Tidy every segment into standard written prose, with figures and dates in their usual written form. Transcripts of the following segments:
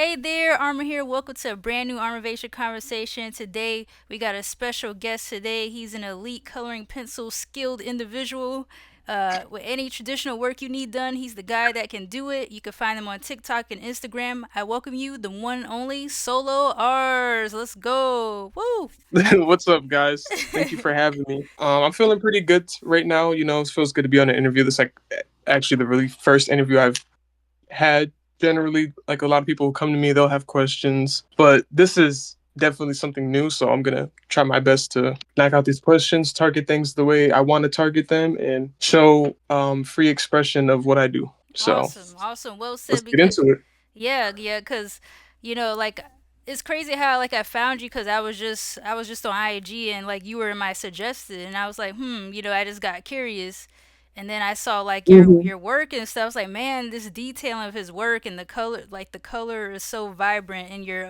Hey there, Armor here. Welcome to a brand new Armavation conversation. Today, we got a special guest today. He's an elite coloring pencil skilled individual. With any traditional work you need done, he's the guy that can do it. You can find him on TikTok and Instagram. I welcome you, the one and only Solo R's. Let's go. Woo! What's up, guys? Thank you for having me. I'm feeling pretty good right now. It feels good to be on an interview. This like actually the really first interview I've had. Generally, like a lot of people who come to me, they'll have questions, but this is definitely something new. So I'm gonna try my best to knock out these questions, target things the way I want to target them, and show free expression of what I do. So Awesome, awesome. Well let's said. get Because into it. yeah, yeah. Because like it's crazy how like I found you because I was just on IG and like you were in my suggested and I was like, I just got curious, and then I saw like your Mhm. your work and stuff. I was like, man, this detailing of his work and the color is so vibrant in your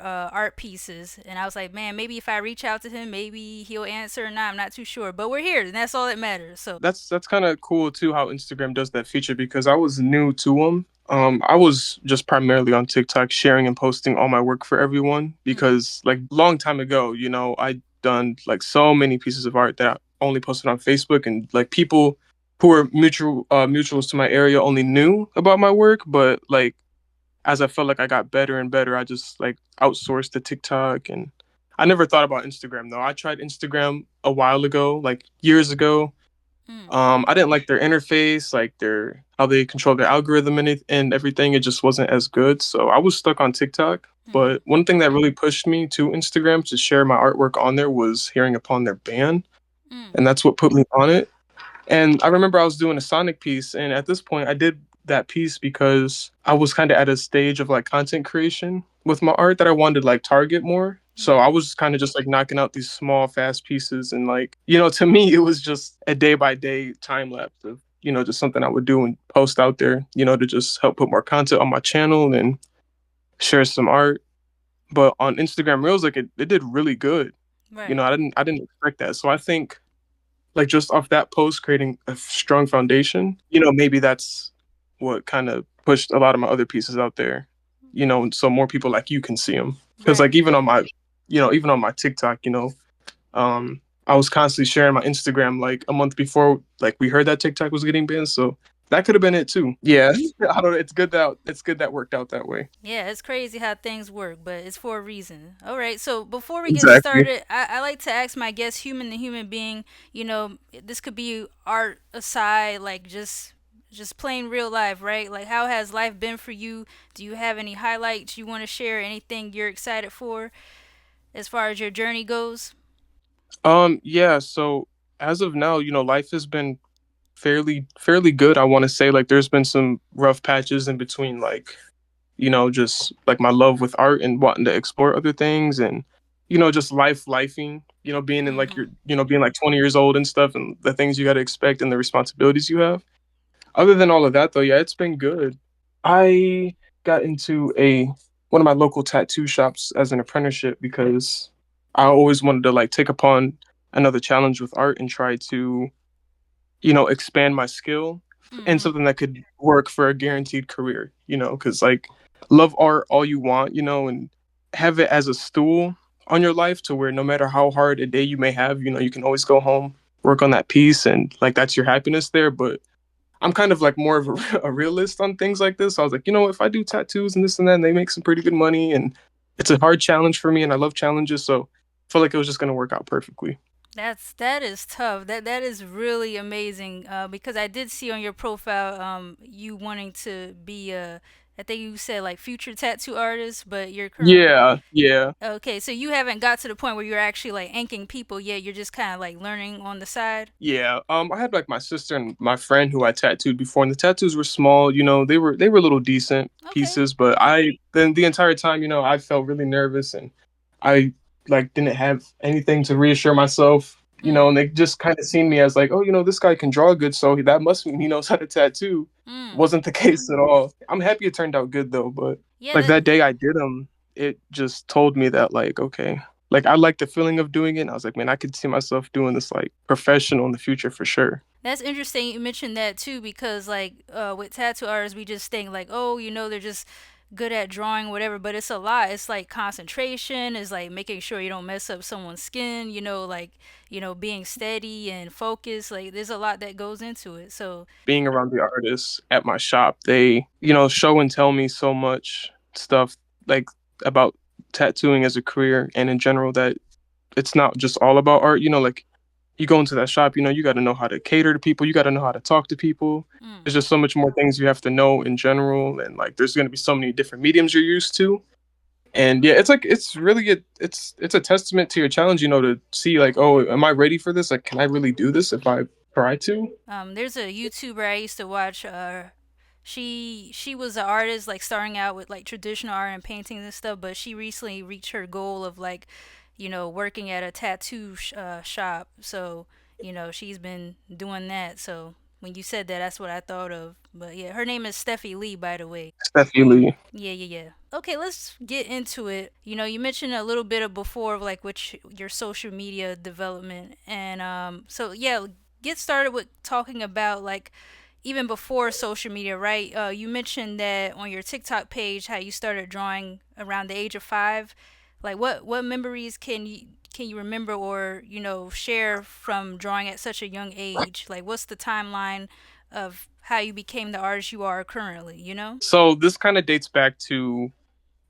art pieces, and I was like, man, maybe if I reach out to him, maybe he'll answer or not. I'm not too sure, but we're here, and that's all that matters. So. That's kind of cool too how Instagram does that feature because I was new to them. I was just primarily on TikTok sharing and posting all my work for everyone Mm, because like long time ago, I done like so many pieces of art that I only posted on Facebook, and like people who were mutuals to my area only knew about my work, but like as I felt like I got better and better, I just like outsourced to TikTok. And I never thought about Instagram though. I tried Instagram a while ago, like years ago. mm, I didn't like their interface, like their how they control their algorithm and everything. It just wasn't as good. So I was stuck on TikTok. mm, But one thing that really pushed me to Instagram to share my artwork on there was hearing upon their band, mm, and that's what put me on it. And I remember I was doing a Sonic piece, and at this point, I did that piece because I was kind of at a stage of like content creation with my art that I wanted to like target more. So mm. I was kind of just like knocking out these small, fast pieces, and like to me, it was just a day by day time lapse of just something I would do and post out there, to just help put more content on my channel and share some art. But on Instagram Reels, like it did really good. Right. I didn't expect that. So I think like just off that post creating a strong foundation, maybe that's what kind of pushed a lot of my other pieces out there, so more people like you can see them. Because like Right. even on my TikTok, I was constantly sharing my Instagram like a month before like we heard that TikTok was getting banned, so that could have been it too. Yeah, I don't know. It's good that worked out that way. Yeah, it's crazy how things work, but it's for a reason. All right, so before we get Exactly. started, I like to ask my guests, human to human being, this could be art aside, like just plain real life, right? Like how has life been for you? Do you have any highlights you want to share? Anything you're excited for as far as your journey goes? Yeah. So as of now, life has been fairly good. I want to say like there's been some rough patches in between, like just like my love with art and wanting to explore other things, and just lifing. Being in like Mm-hmm. being like 20 years old and stuff, and the things you got to expect and the responsibilities you have. Other than all of that, though, yeah, it's been good. I got into a one of my local tattoo shops as an apprenticeship because I always wanted to like take upon another challenge with art and try to expand my skill and Mm-hmm. something that could work for a guaranteed career, because like love art all you want, and have it as a stool on your life to where no matter how hard a day you may have, you can always go home, work on that piece, and like that's your happiness there. But I'm kind of like more of a realist on things like this. So I was like, if I do tattoos and this and that, and they make some pretty good money, and it's a hard challenge for me, and I love challenges, so I felt like it was just gonna work out perfectly. That is tough. That is really amazing. Because I did see on your profile, you wanting to be a, I think you said like future tattoo artist, but you're currently Yeah, yeah. okay. So you haven't got to the point where you're actually like inking people yet. You're just kind of like learning on the side. Yeah, I had like my sister and my friend who I tattooed before, and the tattoos were small. They were little decent Okay. pieces, but I then the entire time, I felt really nervous, and I like didn't have anything to reassure myself. Mm. And they just kind of seen me as like, oh, this guy can draw good, so that must mean he knows how to tattoo. Mm. Wasn't the case at all. I'm happy it turned out good though, but Yeah. like That. that day I did them, it just told me that like, okay, like I like the feeling of doing it. And I was like, man, I could see myself doing this like professional in the future for sure. That's interesting you mentioned that too because like with tattoo artists we just think like, oh, they're just good at drawing, whatever, but it's a lot. It's like concentration, it's like making sure you don't mess up someone's skin, like, being steady and focused. Like, there's a lot that goes into it. So, Being around the artists at my shop, they, show and tell me so much stuff, like, about tattooing as a career and in general, that it's not just all about art. Like, you go into that shop, you got to know how to cater to people, you got to know how to talk to people. mm, There's just so much more things you have to know in general, and like there's going to be so many different mediums you're used to. And yeah, it's like it's really it's a testament to your challenge, to see like, oh, am I ready for this? Like, can I really do this if I try to? there's a YouTuber I used to watch. She was an artist, like starting out with like traditional art and paintings and stuff, but she recently reached her goal of like, working at a tattoo shop. So, she's been doing that. So when you said that, that's what I thought of. But yeah, her name is Steffi Lee, by the way. Steffi Lee. Yeah, yeah, yeah. Okay, let's get into it. You mentioned a little bit of before of like your social media development, and so yeah, get started with talking about like even before social media, right? You mentioned that on your TikTok page how you started drawing around the age of 5. Like, what memories can you remember or share from drawing at such a young age? Like, what's the timeline of how you became the artist you are currently? So this kind of dates back to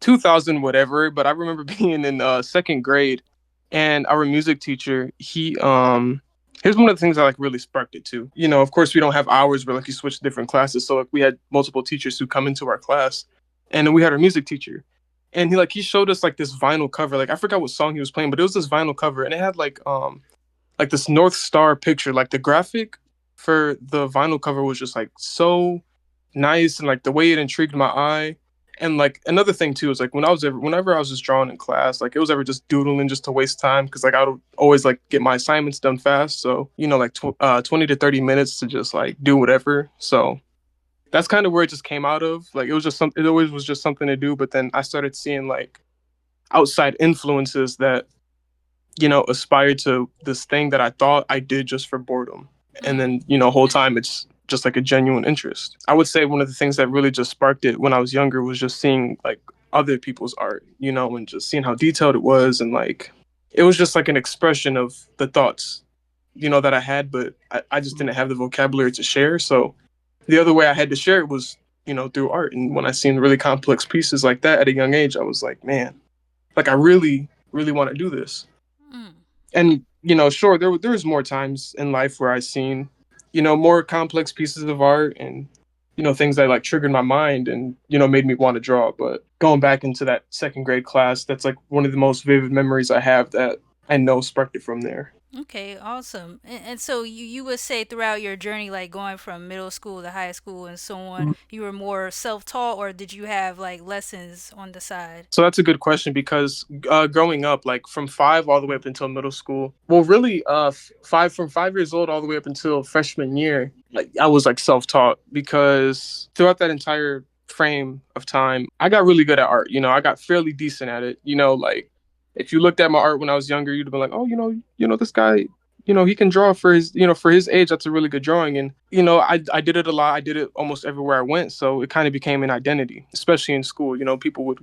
2000 whatever, but I remember being in second grade, and our music teacher, here's one of the things that like really sparked it too. Of course we don't have hours where like you switch to different classes, so like we had multiple teachers who come into our class, and then we had our music teacher, and he showed us like this vinyl cover. Like, I forgot what song he was playing, but it was this vinyl cover, and it had like this North Star picture. Like, the graphic for the vinyl cover was just like so nice, and like the way it intrigued my eye. And like another thing too is like whenever I was just drawing in class, like it was ever just doodling just to waste time, because like I would always like get my assignments done fast. So, like 20 to 30 minutes to just like do whatever. So that's kind of where it just came out of. Like, it always was just something to do. But then I started seeing like outside influences that aspired to this thing that I thought I did just for boredom. And Mm, then, whole time it's just like a genuine interest. I would say one of the things that really just sparked it when I was younger was just seeing like other people's art, and just seeing how detailed it was. And like, it was just like an expression of the thoughts, that I had, but I just didn't have the vocabulary to share. So the other way I had to share it was, through art. And when I seen really complex pieces like that at a young age, I was like, man, like I really, really want to do this. mm. And sure, there's more times in life where I seen more complex pieces of art, and things that like triggered my mind and made me want to draw. But going back into that second grade class, that's like one of the most vivid memories I have, that I know sparked it from there. Okay, awesome. And so you would say throughout your journey, like going from middle school to high school and so on, you were more self-taught, or did you have like lessons on the side? So that's a good question, because growing up, like from 5 all the way up until middle school, well, really, five from 5 years old all the way up until freshman year, like I was like self-taught, because throughout that entire frame of time, I got really good at art. I got fairly decent at it. Like, if you looked at my art when I was younger, you'd have been like, oh, this guy, he can draw for his age. That's a really good drawing. And I did it a lot. I did it almost everywhere I went. So it kind of became an identity, especially in school. People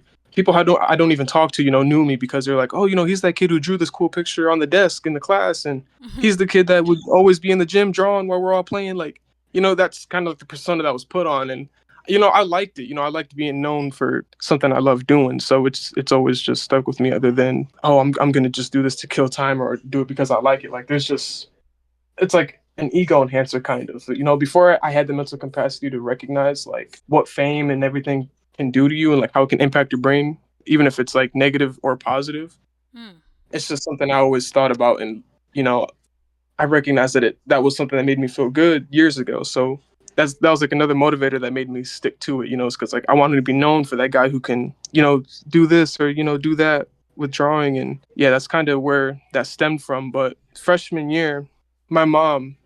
I don't even talk to, knew me, because they're like, oh, he's that kid who drew this cool picture on the desk in the class, and he's the kid that would always be in the gym drawing while we're all playing. Like, that's kind of like the persona that was put on. And I liked it. I liked being known for something I love doing. So it's always just stuck with me. Other than, oh, I'm gonna just do this to kill time, or do it because I like it. Like, it's like an ego enhancer, kind of. Before I had the mental capacity to recognize like what fame and everything can do to you, and like how it can impact your brain, even if it's like negative or positive. Mm, It's just something I always thought about. And you know I recognized that was something that made me feel good years ago. So that was like another motivator that made me stick to it. It's because like I wanted to be known for that guy who can do this, or do that with drawing. And yeah, that's kind of where that stemmed from. But freshman year, my mom,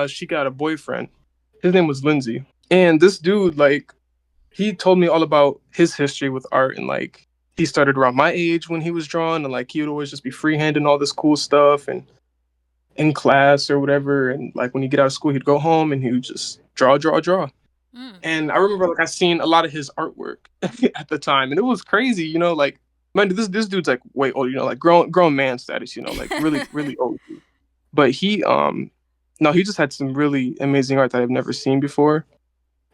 she got a boyfriend. His name was Lindsay, and this dude, like, he told me all about his history with art. And like, he started around my age when he was drawing, and like he would always just be freehanding all this cool stuff, and in class or whatever. And like when he get out of school, he'd go home and he would just draw, draw, draw. Mm. And I remember like I seen a lot of his artwork at the time, and it was crazy, like man, this dude's like way older, like grown man status, like really really old. But he no, he just had some really amazing art that I've never seen before.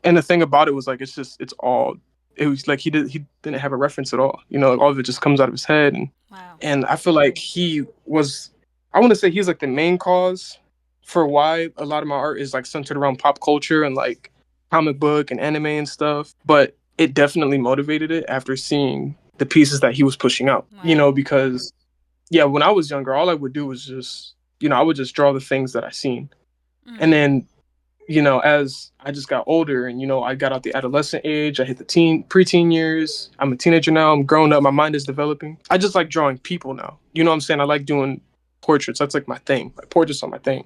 And the thing about it was like it's all it was like he didn't have a reference at all. Like, all of it just comes out of his head, and Wow. I feel like he was I want to say he's like the main cause for why a lot of my art is like centered around pop culture and like comic book and anime and stuff. But it definitely motivated it after seeing the pieces that he was pushing out. Wow. Because yeah, when I was younger, all I would do was just I would just draw the things that I seen, and Mm. then as I just got older and, I got out the adolescent age, I hit the preteen years. I'm a teenager now. I'm growing up. My mind is developing. I just like drawing people now. You know what I'm saying? I like doing portraits. That's like my thing. Like portraits are my thing.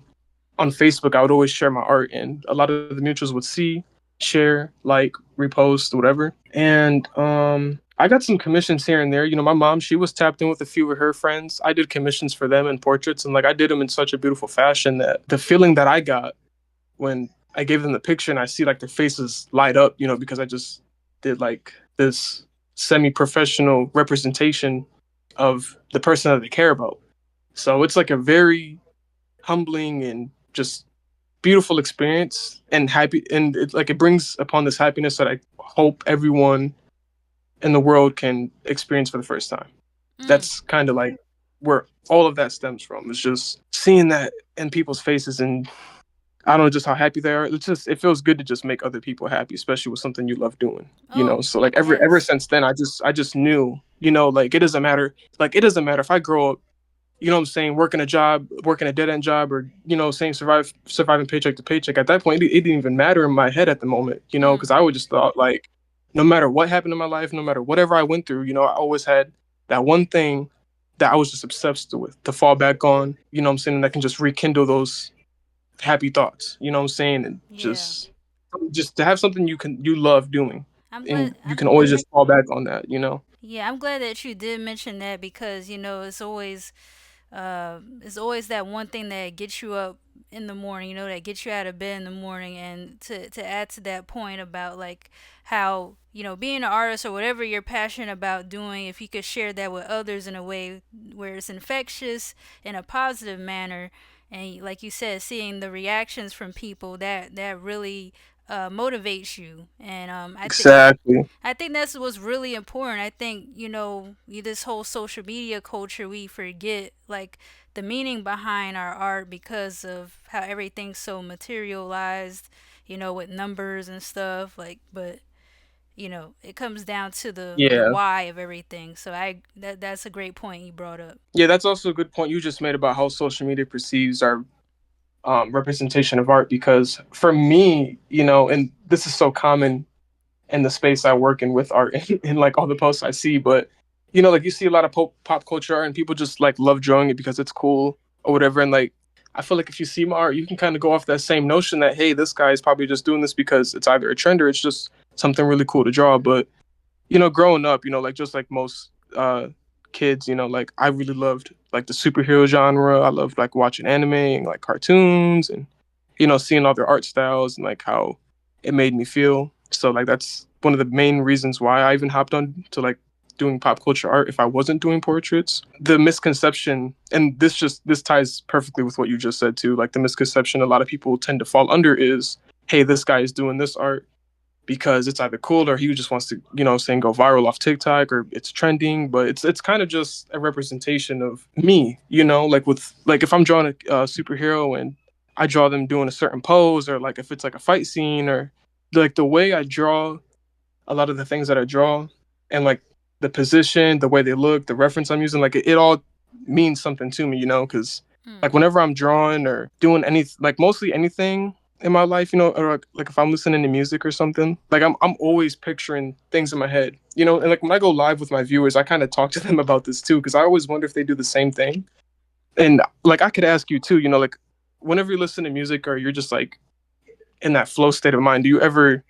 On Facebook, I would always share my art, and a lot of the mutuals would see, share, like, repost, whatever. And I got some commissions here and there. My mom, she was tapped in with a few of her friends. I did commissions for them and portraits, and like I did them in such a beautiful fashion that the feeling that I got when I gave them the picture and I see like their faces light up, because I just did like this semi-professional representation of the person that they care about. So it's like a very humbling and just beautiful experience and happy, and it brings upon this happiness that I hope everyone in the world can experience for the first time. Mm. That's kind of like where all of that stems from. It's just seeing that in people's faces, and I don't know just how happy they are. It feels good to just make other people happy, especially with something you love doing. Oh, So like ever yes. since then, I just knew, like it doesn't matter if I grow up, what I'm saying, working a dead end job, or saying surviving paycheck to paycheck. At that point, it didn't even matter in my head at the moment, Mm. because I would just thought like, no matter what happened in my life, no matter whatever I went through, I always had that one thing that I was just obsessed with to fall back on. I'm saying, and that can just rekindle those happy thoughts. You know what I'm saying? And Yeah. just to have something you love doing, I'm glad. and you can always just fall back on that. Yeah, I'm glad that you did mention that because it's always that one thing that gets you up in the morning, that gets you out of bed in the morning. And to add to that point about like how, being an artist or whatever you're passionate about doing, if you could share that with others in a way where it's infectious in a positive manner, and like you said, seeing the reactions from people, that really motivates you. And Exactly. I think that's what's really important. I think, this whole social media culture, we forget like the meaning behind our art because of how everything's so materialized, with numbers and stuff. Like, but it comes down to the Yeah. why of everything. So that's a great point you brought up. Yeah, that's also a good point you just made about how social media perceives our representation of art. Because for me, and this is so common in the space I work in with art and like all the posts I see. But like you see a lot of pop culture art and people just like love drawing it because it's cool or whatever. And like I feel like if you see my art, you can kind of go off that same notion that, hey, this guy is probably just doing this because it's either a trend or it's just something really cool to draw. But growing up, like just like most kids, like I really loved like the superhero genre. I loved like watching anime and like cartoons, and seeing all their art styles and like how it made me feel. So like that's one of the main reasons why I even hopped on to like doing pop culture art if I wasn't doing portraits. The misconception, and this ties perfectly with what you just said too, like the misconception a lot of people tend to fall under is, hey, this guy is doing this art because it's either cool or he just wants to, saying go viral off TikTok or it's trending. But it's kind of just a representation of me, like with like if I'm drawing a superhero and I draw them doing a certain pose, or like if it's like a fight scene, or like the way I draw a lot of the things that I draw, and like the position, the way they look, the reference I'm using, like it all means something to me, because like Mm. whenever I'm drawing or doing any, like mostly anything in my life, or like if I'm listening to music or something, like I'm always picturing things in my head, and like when I go live with my viewers, I kind of talk to them about this too, because I always wonder if they do the same thing. And like I could ask you too, like whenever you listen to music or you're just like in that flow state of mind, do you ever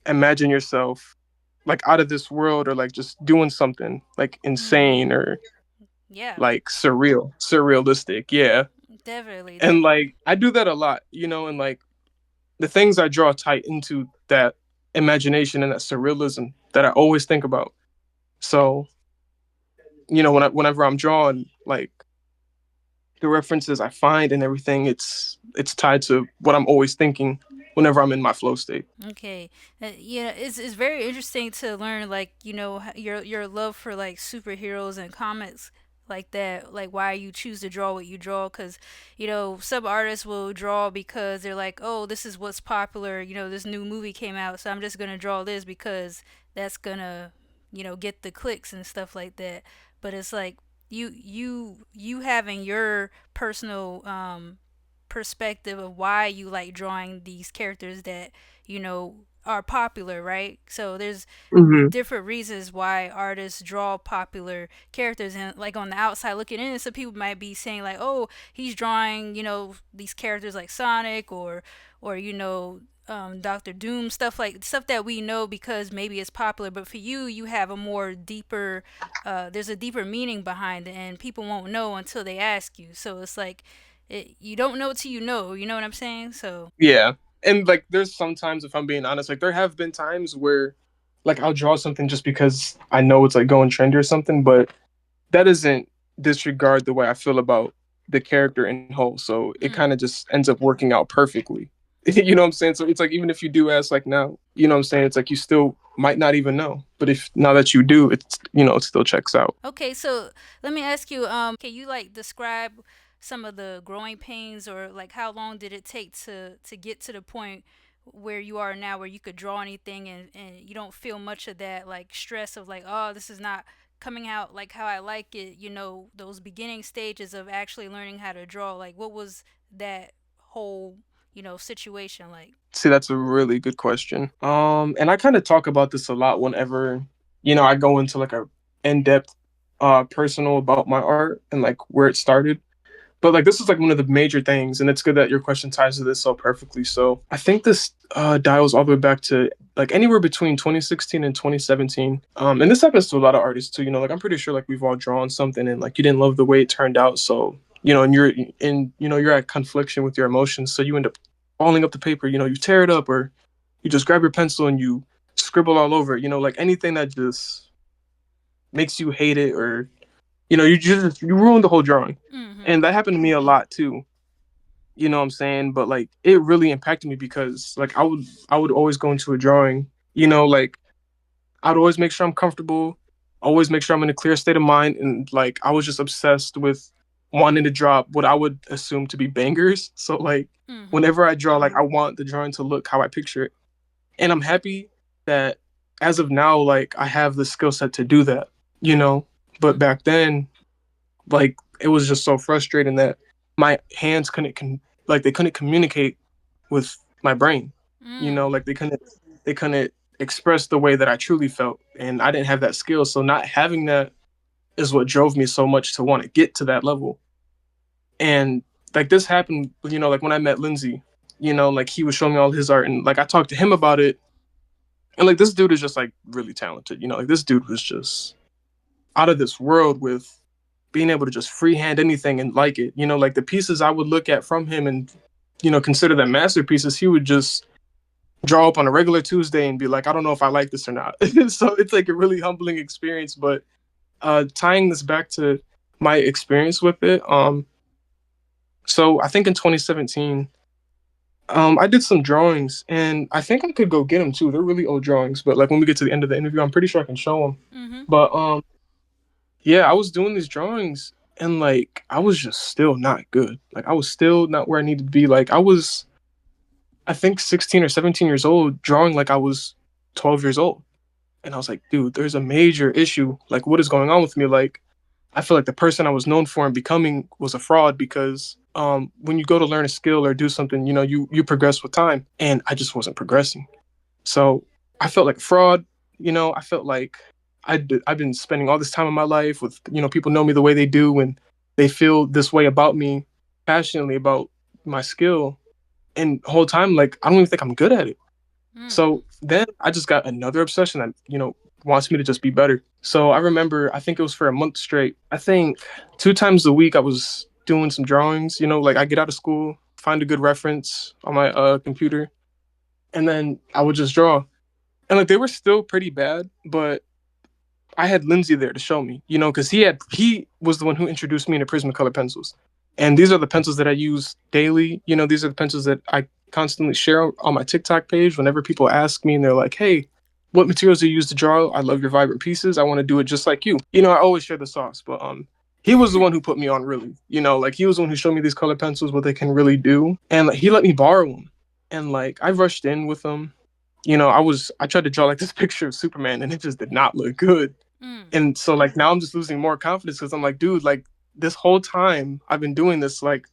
imagine yourself like out of this world, or like just doing something like Mm. insane or Yeah, like surrealistic? Yeah. definitely, And definitely. like I do that a lot, and like the things I draw tight into that imagination and that surrealism that I always think about. So, you know, whenever I'm drawing, like the references I find and everything, it's tied to what I'm always thinking whenever I'm in my flow state. Okay, yeah, it's very interesting to learn, like, your love for like superheroes and comics like that, like why you choose to draw what you draw. Because some artists will draw because they're like, oh, this is what's popular. This new movie came out, so I'm just gonna draw this because that's gonna get the clicks and stuff like that. But it's like you having your personal perspective of why you like drawing these characters that are popular, right? So there's Hmm. different reasons why artists draw popular characters, and like on the outside looking in, some people might be saying like, oh, he's drawing these characters like Sonic or Doctor Doom, stuff that we know because maybe it's popular. But for you, you have a more deeper there's a deeper meaning behind it, and people won't know until they ask you. So it's like you don't know till you know what I'm saying? So Yeah. And like there's sometimes, if I'm being honest, like there have been times where like I'll draw something just because I know it's like going trendy or something, but that doesn't disregard the way I feel about the character in whole. So it kind of mm. just ends up working out perfectly. You know what I'm saying? So it's like even if you do ask like now, you know what I'm saying? It's like you still might not even know. But if now that you do, it's it still checks out. Okay, so let me ask you, can you like describe some of the growing pains, or like how long did it take to get to the point where you are now, where you could draw anything, and you don't feel much of that like stress of like, oh, this is not coming out like how I like it, those beginning stages of actually learning how to draw, like what was that whole, situation like? See, that's a really good question. And I kind of talk about this a lot whenever, I go into like a in-depth personal about my art and like where it started. But like this is like one of the major things, and it's good that your question ties to this so perfectly. So I think this dials all the way back to like anywhere between 2016 and 2017. And this happens to a lot of artists too. Like I'm pretty sure like we've all drawn something and like you didn't love the way it turned out. So and you're at confliction with your emotions. So you end up balling up the paper. You tear it up, or you just grab your pencil and you scribble all over it. Like anything that just makes you hate it, or you ruin the whole drawing. Mm-hmm. And that happened to me a lot too. You know what I'm saying? But like it really impacted me because like I would always go into a drawing, like I'd always make sure I'm comfortable, always make sure I'm in a clear state of mind, and like I was just obsessed with wanting to draw what I would assume to be bangers. So like Mm-hmm. whenever I draw, like I want the drawing to look how I picture it. And I'm happy that as of now, like I have the skill set to do that. But Mm-hmm. back then, like it was just so frustrating that my hands like they couldn't communicate with my brain. Mm. Like they couldn't express the way that I truly felt, and I didn't have that skill. So not having that is what drove me so much to want to get to that level. And like this happened, like when I met Lindsay, like he was showing me all his art, and like I talked to him about it, and like this dude is just like really talented. Like this dude was just out of this world with being able to just freehand anything and like it. Like the pieces I would look at from him and consider them masterpieces, he would just draw up on a regular Tuesday and be like, I don't know if I like this or not. So it's like a really humbling experience. But tying this back to my experience with it, so I think in 2017, I did some drawings, and I think I could go get them too. They're really old drawings, but like when we get to the end of the interview, I'm pretty sure I can show them. Mm-hmm. But yeah, I was doing these drawings, and like I was just still not good. Like I was still not where I needed to be. Like I think 16 or 17 years old, drawing like I was 12 years old. And I was like, dude, there's a major issue. Like, what is going on with me? Like, I feel like the person I was known for and becoming was a fraud because when you go to learn a skill or do something, you progress with time, and I just wasn't progressing. So I felt like a fraud. I felt like I've been spending all this time in my life with, people know me the way they do, and they feel this way about me, passionately about my skill. And the whole time, like, I don't even think I'm good at it. Mm. So then I just got another obsession that, wants me to just be better. So I remember, I think it was for a month straight. I think 2 times a week I was doing some drawings, like I get out of school, find a good reference on my computer, and then I would just draw. And like they were still pretty bad, but I had Lindsay there to show me, because he was the one who introduced me to Prismacolor pencils, and these are the pencils that I use daily. These are the pencils that I constantly share on my TikTok page. Whenever people ask me and they're like, "Hey, what materials do you use to draw? I love your vibrant pieces. I want to do it just like you." I always share the sauce, but he was the one who put me on really. Like he was the one who showed me these color pencils, what they can really do, and like, he let me borrow them, and like I rushed in with them. I tried to draw like this picture of Superman, and it just did not look good. Mm. And so like now I'm just losing more confidence because I'm like, dude, like this whole time I've been doing this, like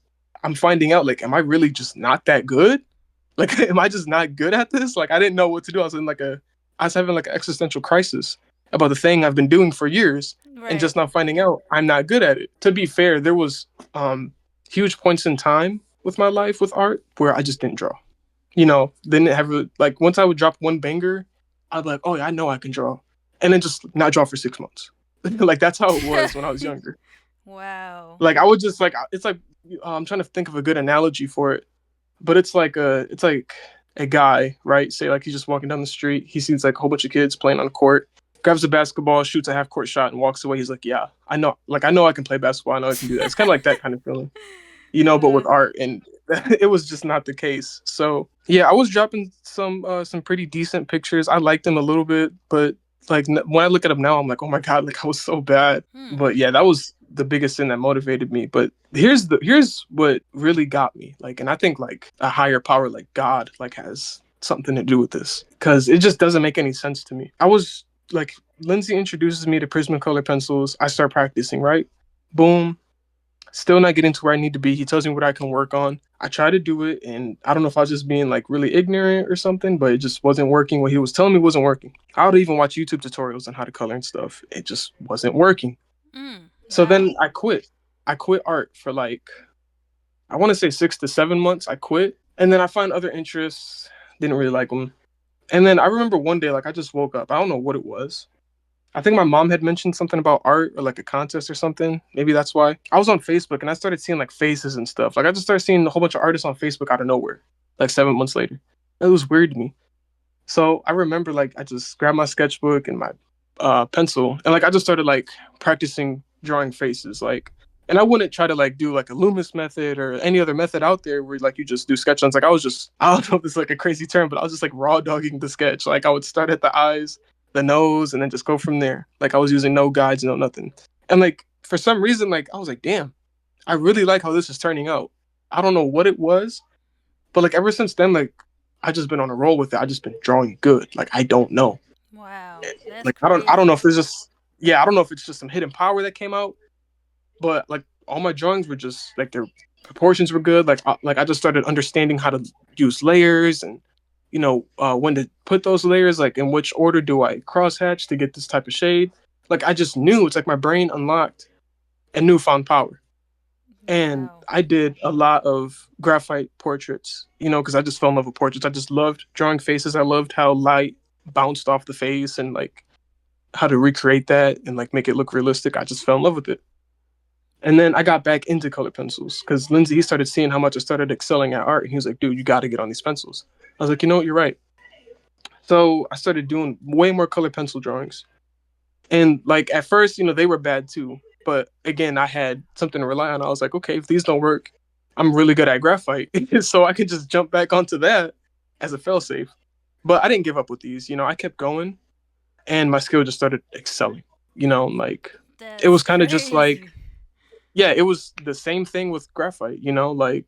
I'm finding out, like, am I really just not that good? Like, am I just not good at this? Like, I didn't know what to do. I was having like an existential crisis about the thing I've been doing for years, and Right. just now finding out I'm not good at it. To be fair, there was huge points in time with my life with art where I just didn't draw. Didn't have like once I would drop one banger, I'd be like, oh yeah, I know I can draw, and then just not draw for 6 months. Like that's how it was when I was younger. Wow. Like I would just like it's like I'm trying to think of a good analogy for it, but it's like a guy, right? Say like he's just walking down the street, he sees like a whole bunch of kids playing on the court, grabs a basketball, shoots a half court shot, and walks away. He's like, yeah, I know, like I know I can play basketball, I know I can do that. It's kind of like that kind of feeling, but with art, and it was just not the case. So yeah, I was dropping some pretty decent pictures. I liked them a little bit, but like when I look at them now, I'm like, oh my god, like I was so bad. Hmm. But yeah, that was the biggest thing that motivated me. But here's what really got me, like, and I think like a higher power, like God, like has something to do with this because it just doesn't make any sense to me. I was like, Lindsay introduces me to Prismacolor pencils. I start practicing, right? Boom, still not getting to where I need to be. He tells me what I can work on. I try to do it, and I don't know if I was just being like really ignorant or something, but it just wasn't working. What he was telling me wasn't working. I would even watch YouTube tutorials on how to color and stuff. It just wasn't working. Mm. So Wow. then I quit. I quit art for like, I want to say 6 to 7 months. I quit, and then I find other interests. Didn't really like them. And then I remember one day, like I just woke up. I don't know what it was. I think my mom had mentioned something about art or like a contest or something. Maybe that's why. I was on Facebook and I started seeing like faces and stuff. Like I just started seeing a whole bunch of artists on Facebook out of nowhere, like 7 months later. It was weird to me. So I remember like I just grabbed my sketchbook and my pencil, and like I just started like practicing drawing faces. Like, and I wouldn't try to like do like a Loomis method or any other method out there where like you just do sketch lines. Like I don't know if this is like a crazy term, but I was just like raw dogging the sketch. Like I would start at the eyes, the nose, and then just go from there. Like I was using no guides, no nothing. And like for some reason, like I was like, damn, I really like how this is turning out. I don't know what it was, but like ever since then, like I just been on a roll with it. I just been drawing good. Like I don't know. Wow. That's Like I don't know if crazy. there's just, yeah, I don't know if it's just some hidden power that came out, but like all my drawings were just like their proportions were good. Like I just started understanding how to use layers, and when to put those layers, like in which order do I crosshatch to get this type of shade. Like I just knew, it's like my brain unlocked a newfound power. And Wow. I did a lot of graphite portraits, because I just fell in love with portraits. I just loved drawing faces. I loved how light bounced off the face, and like how to recreate that and like make it look realistic. I just fell in love with it. And then I got back into color pencils because Lindsay, he started seeing how much I started excelling at art, and he was like, dude, you got to get on these pencils. I was like, you know what, you're right. So I started doing way more color pencil drawings. And like at first, they were bad too. But again, I had something to rely on. I was like, okay, if these don't work, I'm really good at graphite. So I could just jump back onto that as a failsafe. But I didn't give up with these. I kept going, and my skill just started excelling. Like it That's was kind of just like, crazy. yeah, it was the same thing with graphite. Like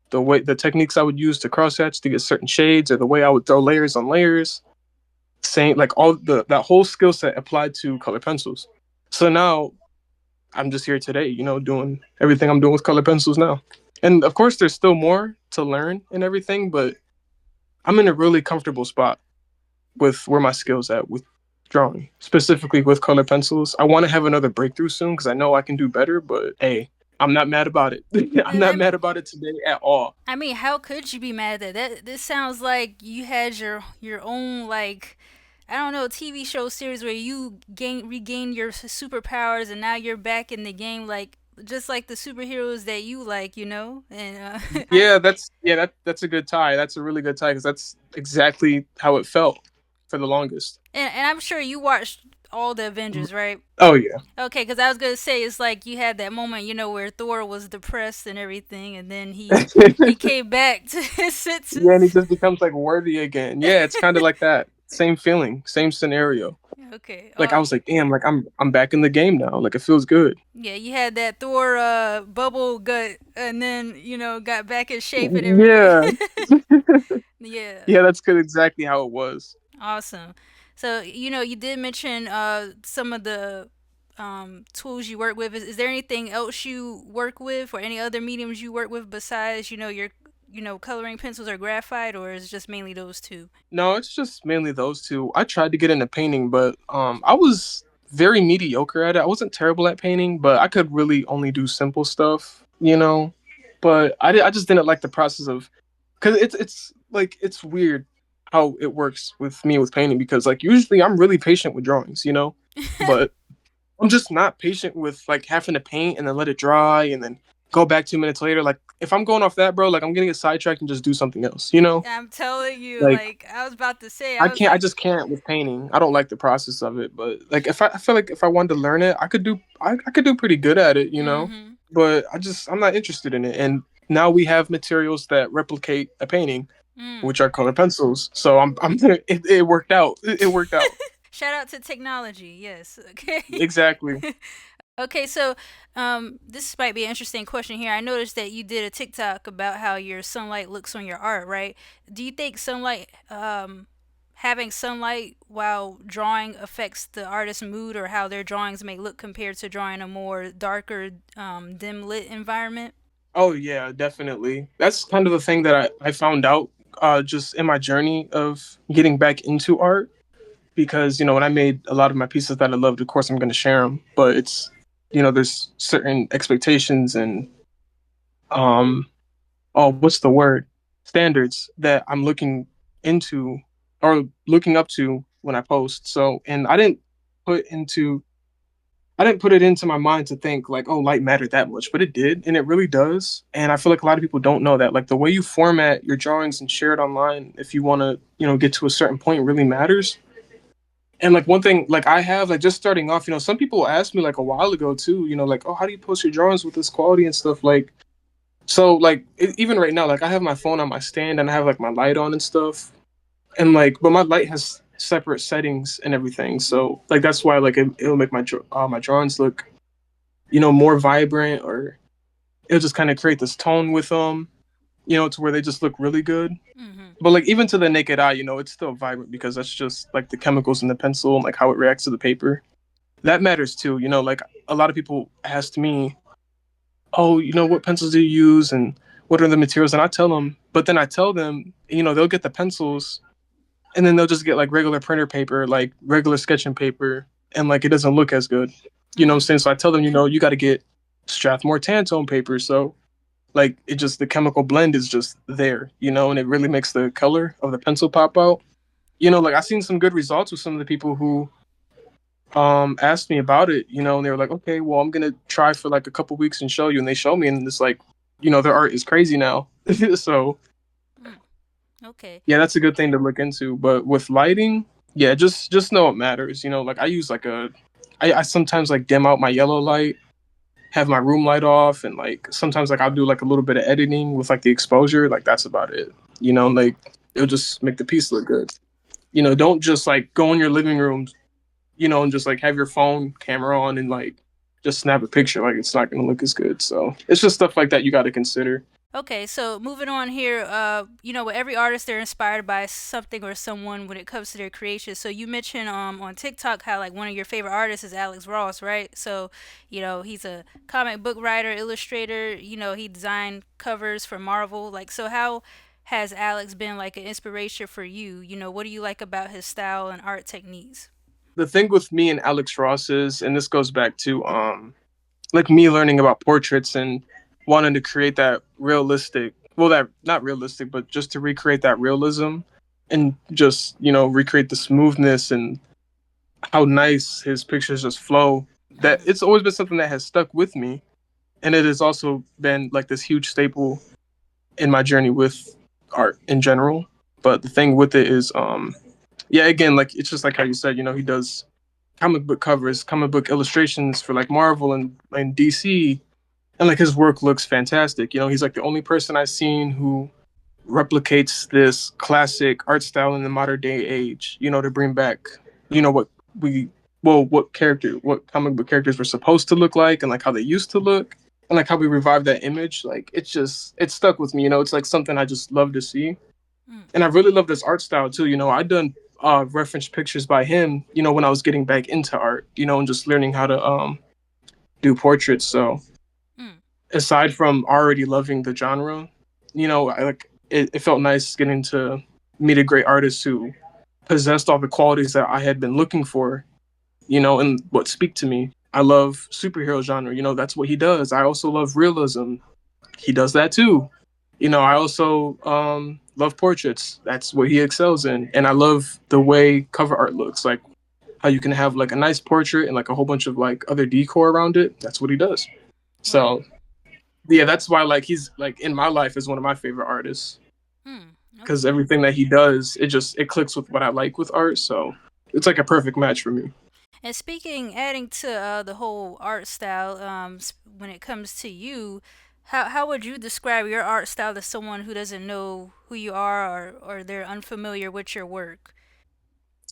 the techniques I would use to crosshatch to get certain shades, or the way I would throw layers on layers. Same, like all that whole skill set applied to color pencils. So now I'm just here today, doing everything I'm doing with color pencils now. And of course, there's still more to learn and everything, but I'm in a really comfortable spot with where my skills at with drawing, specifically with color pencils. I want to have another breakthrough soon because I know I can do better, but hey, I'm not mad about it. I'm not I, mad about it today at all. I mean, how could you be mad at that? This sounds like you had your own like I don't know TV show series where you regain your superpowers and now you're back in the game like just like the superheroes that you like, you know? And I Yeah, that's a good tie. That's a really good tie because that's exactly how it felt. for the longest. And I'm sure you watched all the Avengers, right? Oh yeah. Okay, because I was gonna say it's like you had that moment, where Thor was depressed and everything, and then he came back to his Yeah, and he senses. just becomes like worthy again. Yeah, it's kind of like that. Same feeling, same scenario. Okay. Like I was like, damn, like I'm back in the game now. Like it feels good. Yeah, you had that Thor bubble gut, and then got back in shape and everything. Yeah. Yeah. Yeah, that's good. Exactly how it was. Awesome. So, you did mention some of the tools you work with. Is there anything else you work with or any other mediums you work with besides, your, coloring pencils or graphite, or is it just mainly those two? No, it's just mainly those two. I tried to get into painting, but I was very mediocre at it. I wasn't terrible at painting, but I could really only do simple stuff, you know. But I just didn't like the process of, because it's like it's weird how it works with me with painting, because like usually I'm really patient with drawings, but I'm just not patient with like having to paint and then let it dry and then go back 2 minutes later. Like if I'm going off that, bro, like I'm gonna get sidetracked and just do something else, you know? I'm telling you, Like like I was about to say, I I was can't. I like, just can't with painting. I don't like the process of it. But like, I feel like if I wanted to learn it, I could do. I could do pretty good at it, you know. mm-hmm, But I'm not interested in it. And now we have materials that replicate a painting, mm. which are colored pencils. So it worked out. It worked out Shout out to technology. Yes. Okay. exactly. Okay, so this might be an interesting question here. I noticed that you did a TikTok about how your sunlight looks on your art, right? Do you think having sunlight while drawing affects the artist's mood or how their drawings may look compared to drawing a more darker, dim lit environment? Oh yeah, definitely. That's kind of the thing that I found out just in my journey of getting back into art, because when I made a lot of my pieces that I loved, of course I'm going to share them, but it's there's certain expectations and um oh, what's the word, standards that I'm looking into or looking up to when I post. So, and put into I didn't put it into my mind to think like, oh, light mattered that much, but it did, and it really does. And I feel like a lot of people don't know that. Like the way you format your drawings and share it online, if you want to, get to a certain point, really matters. And like one thing, like I have, like just starting off, some people asked me like a while ago too, like, oh, how do you post your drawings with this quality and stuff? Like, so like even right now, like I have my phone on my stand and I have like my light on and stuff, and like, but my light has separate settings and everything. So like that's why like it'll make my drawings look, more vibrant, or it'll just kind of create this tone with them, to where they just look really good. Mm-hmm. But like even to the naked eye, it's still vibrant because that's just like the chemicals in the pencil and like how it reacts to the paper. That matters too. Like a lot of people asked me, "Oh, what pencils do you use and what are the materials?" And I tell them, but then I tell them, they'll get the pencils and then they'll just get like regular printer paper, like regular sketching paper, and like it doesn't look as good. You know what I'm Mm-hmm. saying? So I tell them, you got to get Strathmore Tantone paper. So like it just the chemical blend is just there, and it really makes the color of the pencil pop out. Like I've seen some good results with some of the people who asked me about it, and they were like, okay, well I'm gonna try for like a couple weeks and show you, and they show me, and it's like, their art is crazy now. So Mm. Okay. yeah, that's a good thing to look into. But with lighting, yeah, just know it matters. Like I use like I sometimes like dim out my yellow light, have my room light off, and like sometimes like I'll do like a little bit of editing with like the exposure. Like that's about it. Like it'll just make the piece look good. Don't just like go in your living room, and just like have your phone camera on and like just snap a picture. Like it's not gonna look as good. So it's just stuff like that you got to consider. Okay, so moving on here, with every artist, they're inspired by something or someone when it comes to their creation. So you mentioned on TikTok how like one of your favorite artists is Alex Ross, right? So he's a comic book writer, illustrator. He designed covers for Marvel. Like, so how has Alex been like an inspiration for you? What do you like about his style and art techniques? The thing with me and Alex Ross is, and this goes back to like me learning about portraits and wanting to create that realistic, well, that not realistic, but just to recreate that realism and just recreate the smoothness and how nice his pictures just flow. That Mm-hmm. it's always been something that has stuck with me, and it has also been like this huge staple in my journey with art in general. But the thing with it is Yeah, again, like it's just like how you said, he does comic book covers, comic book illustrations for like Marvel and DC, and like his work looks fantastic. He's like the only person I've seen who replicates this classic art style in the modern day age, to bring back, what we, what comic book characters were supposed to look like and like how they used to look and like how we revived that image. Like it stuck with me, it's like something I just love to see. Mm, And I really love this art style too. I done reference pictures by him, when I was getting back into art, and just learning how to do portraits. So mm, aside from already loving the genre, I like it felt nice getting to meet a great artist who possessed all the qualities that I had been looking for, and what speak to me. I love superhero genre, that's what he does. I also love realism. He does that too. I also love portraits. That's what he excels in. And I love the way cover art looks, like how you can have like a nice portrait and like a whole bunch of like other decor around it. That's what he does. right. So yeah, that's why like he's like in my life is one of my favorite artists Mm, because okay. everything that he does, it clicks with what I like with art. So it's like a perfect match for me. And speaking, adding to the whole art style, when it comes to you, how would you describe your art style to someone who doesn't know who you are, or they're unfamiliar with your work?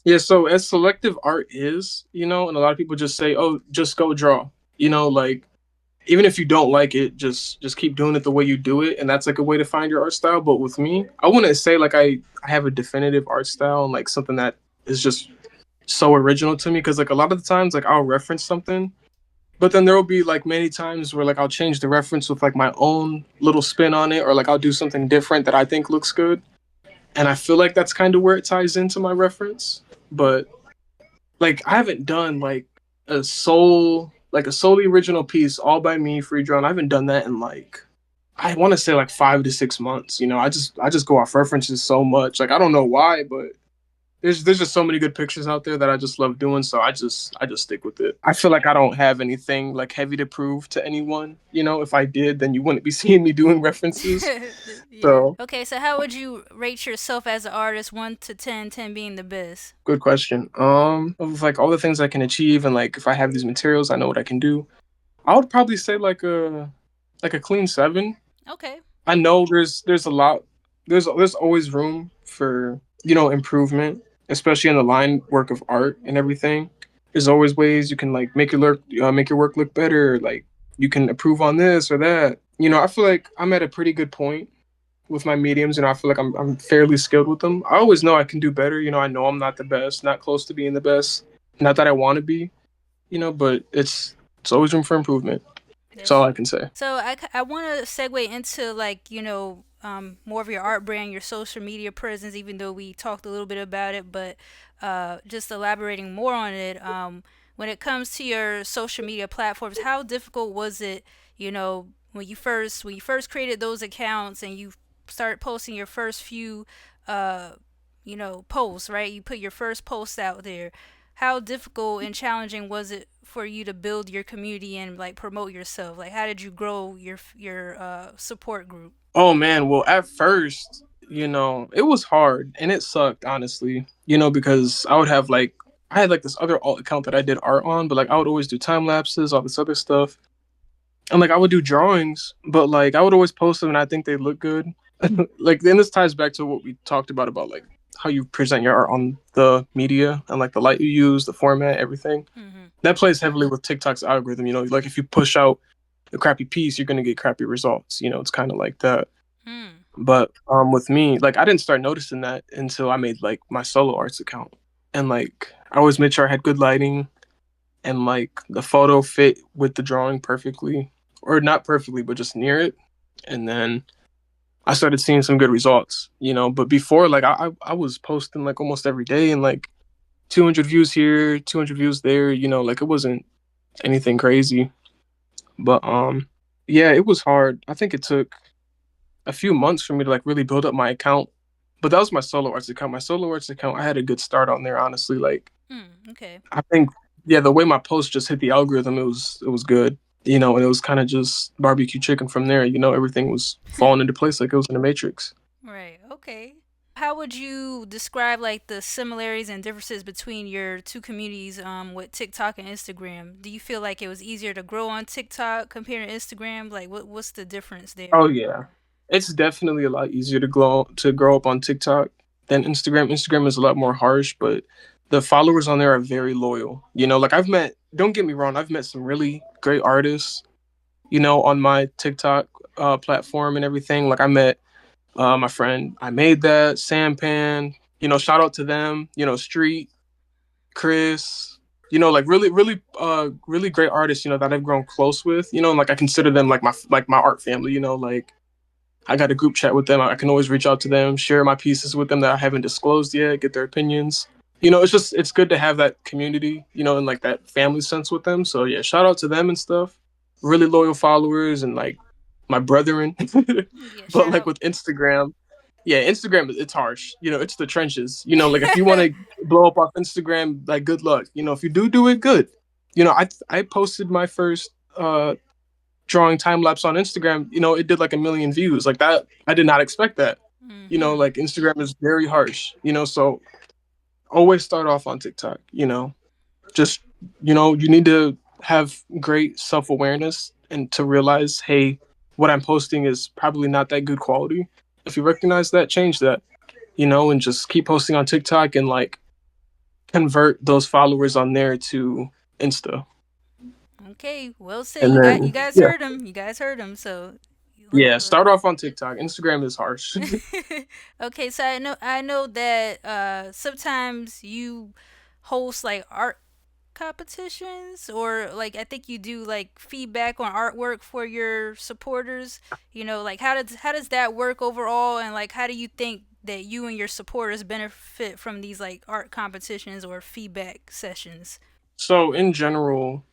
Yeah, so as selective art is, and a lot of people just say, "Oh, just go draw." Like even if you don't like it, just keep doing it the way you do it, and that's like a way to find your art style. But with me, I wouldn't say like I have a definitive art style and like something that is just so original to me because like a lot of the times like I'll reference something, but then there will be like many times where like I'll change the reference with like my own little spin on it, or like I'll do something different that I think looks good, and I feel like that's kind of where it ties into my reference. But like I haven't done like a solely original piece all by me free drawn. I haven't done that in like I want to say like 5 to 6 months. I just go off references so much. Like I don't know why, but there's just so many good pictures out there that I just love doing. So I just stick with it. I feel like I don't have anything like heavy to prove to anyone. If I did, then you wouldn't be seeing me doing references. Yeah. So Okay, so how would you rate yourself as an artist, 1 to 10, 10 being the best? good question. Of like all the things I can achieve and like if I have these materials, I know what I can do. I would probably say like a clean 7. Okay. I know there's a lot there's always room for improvement, especially in the line work of art and everything. There's always ways you can like make your work look better. Like you can improve on this or that. I feel like I'm at a pretty good point with my mediums. I feel like I'm fairly skilled with them. I always know I can do better. I know I'm not the best, not close to being the best. Not that I want to be. But it's always room for improvement. That's all That's I can say. so I want to segue into like more of your art brand, your social media presence. Even though we talked a little bit about it, but just elaborating more on it. When it comes to your social media platforms, how difficult was it? When you first created those accounts and you started posting your first few uh, posts, right? You put your first post out there. How difficult and challenging was it for you to build your community and like promote yourself? Like, how did you grow your support group? Oh man, well at first, it was hard and it sucked honestly. Because I had like this other alt account that I did art on, but like I would always do time lapses, all this other stuff. And like I would do drawings, but like I would always post them and I think they look good. Like then this ties back to what we talked about like how you present your art on the media and like the light you use, the format, everything. Mm-hmm. That plays heavily with TikTok's algorithm, like if you push out a crappy piece, you're gonna get crappy results. It's kind of like that. Mm. But with me, like I didn't start noticing that until I made like my solo arts account. And like I always made sure I had good lighting and like the photo fit with the drawing perfectly. Or not perfectly, but just near it. And then I started seeing some good results, But before, like I was posting like almost every day and like 200 views here, 200 views there, like it wasn't anything crazy. But yeah, it was hard. I think it took a few months for me to like really build up my account. But that was my solo arts account. My solo arts account, I had a good start on there, honestly. Like Mm. Okay. I think yeah, the way my post just hit the algorithm, it was good. And it was kind of just barbecue chicken from there. Everything was falling into place like it was in the Matrix. Right. Okay. How would you describe like the similarities and differences between your two communities with TikTok and Instagram? Do you feel like it was easier to grow on TikTok compared to Instagram? Like what's the difference there? Oh yeah, it's definitely a lot easier to grow up on TikTok than Instagram. Instagram is a lot more harsh, but the followers on there are very loyal. You know, like I've met. Don't get me wrong, I've met some really great artists. You know, on my TikTok platform and everything. Like I met my friend. I made that Sampan. You know, shout out to them. You know, Street, Chris. You know, like really great artists. You know that I've grown close with. You know, and like I consider them like my art family. You know, like I got a group chat with them. I can always reach out to them, share my pieces with them that I haven't disclosed yet, get their opinions. You know, it's good to have that community, you know, and like that family sense with them. So yeah, shout out to them and stuff. Really loyal followers and like my brethren. Yeah, But shout like out. with Instagram, yeah, Instagram it's harsh. You know, it's the trenches. You know, like if you want to blow up off Instagram, like good luck. You know, if you do it, good. You know, I posted my first drawing time lapse on Instagram, you know, it did like a million views. Like that, I did not expect that. You know, Mm-hmm. like Instagram is very harsh, you know, so always start off on TikTok, you know, just, you know, you need to have great self awareness and to realize, hey, what I'm posting is probably not that good quality. If you recognize that, change that, you know, and just keep posting on TikTok and like convert those followers on there to Insta. Okay, well said. And You then, guys yeah, heard him. You guys heard him. So yeah, look. start off on TikTok. Instagram is harsh. Okay, so I know that sometimes you host like art competitions, or like I think you do like feedback on artwork for your supporters. Like how does that work overall, and like how do you think that you and your supporters benefit from these like art competitions or feedback sessions? So in general,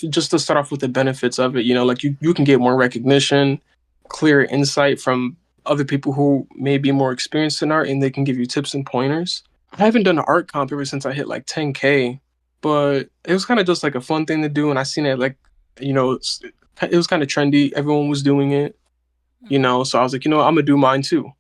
just to start off with the benefits of it, you know, like you can get more recognition, clear insight from other people who may be more experienced in art, and they can give you tips and pointers. I haven't done an art comp ever since I hit like 10K, but it was kind of just like a fun thing to do, and I seen it like, you know, it was kind of trendy. Everyone was doing it, you Mm-hmm. know, so I was like, you know, I'm gonna do mine too,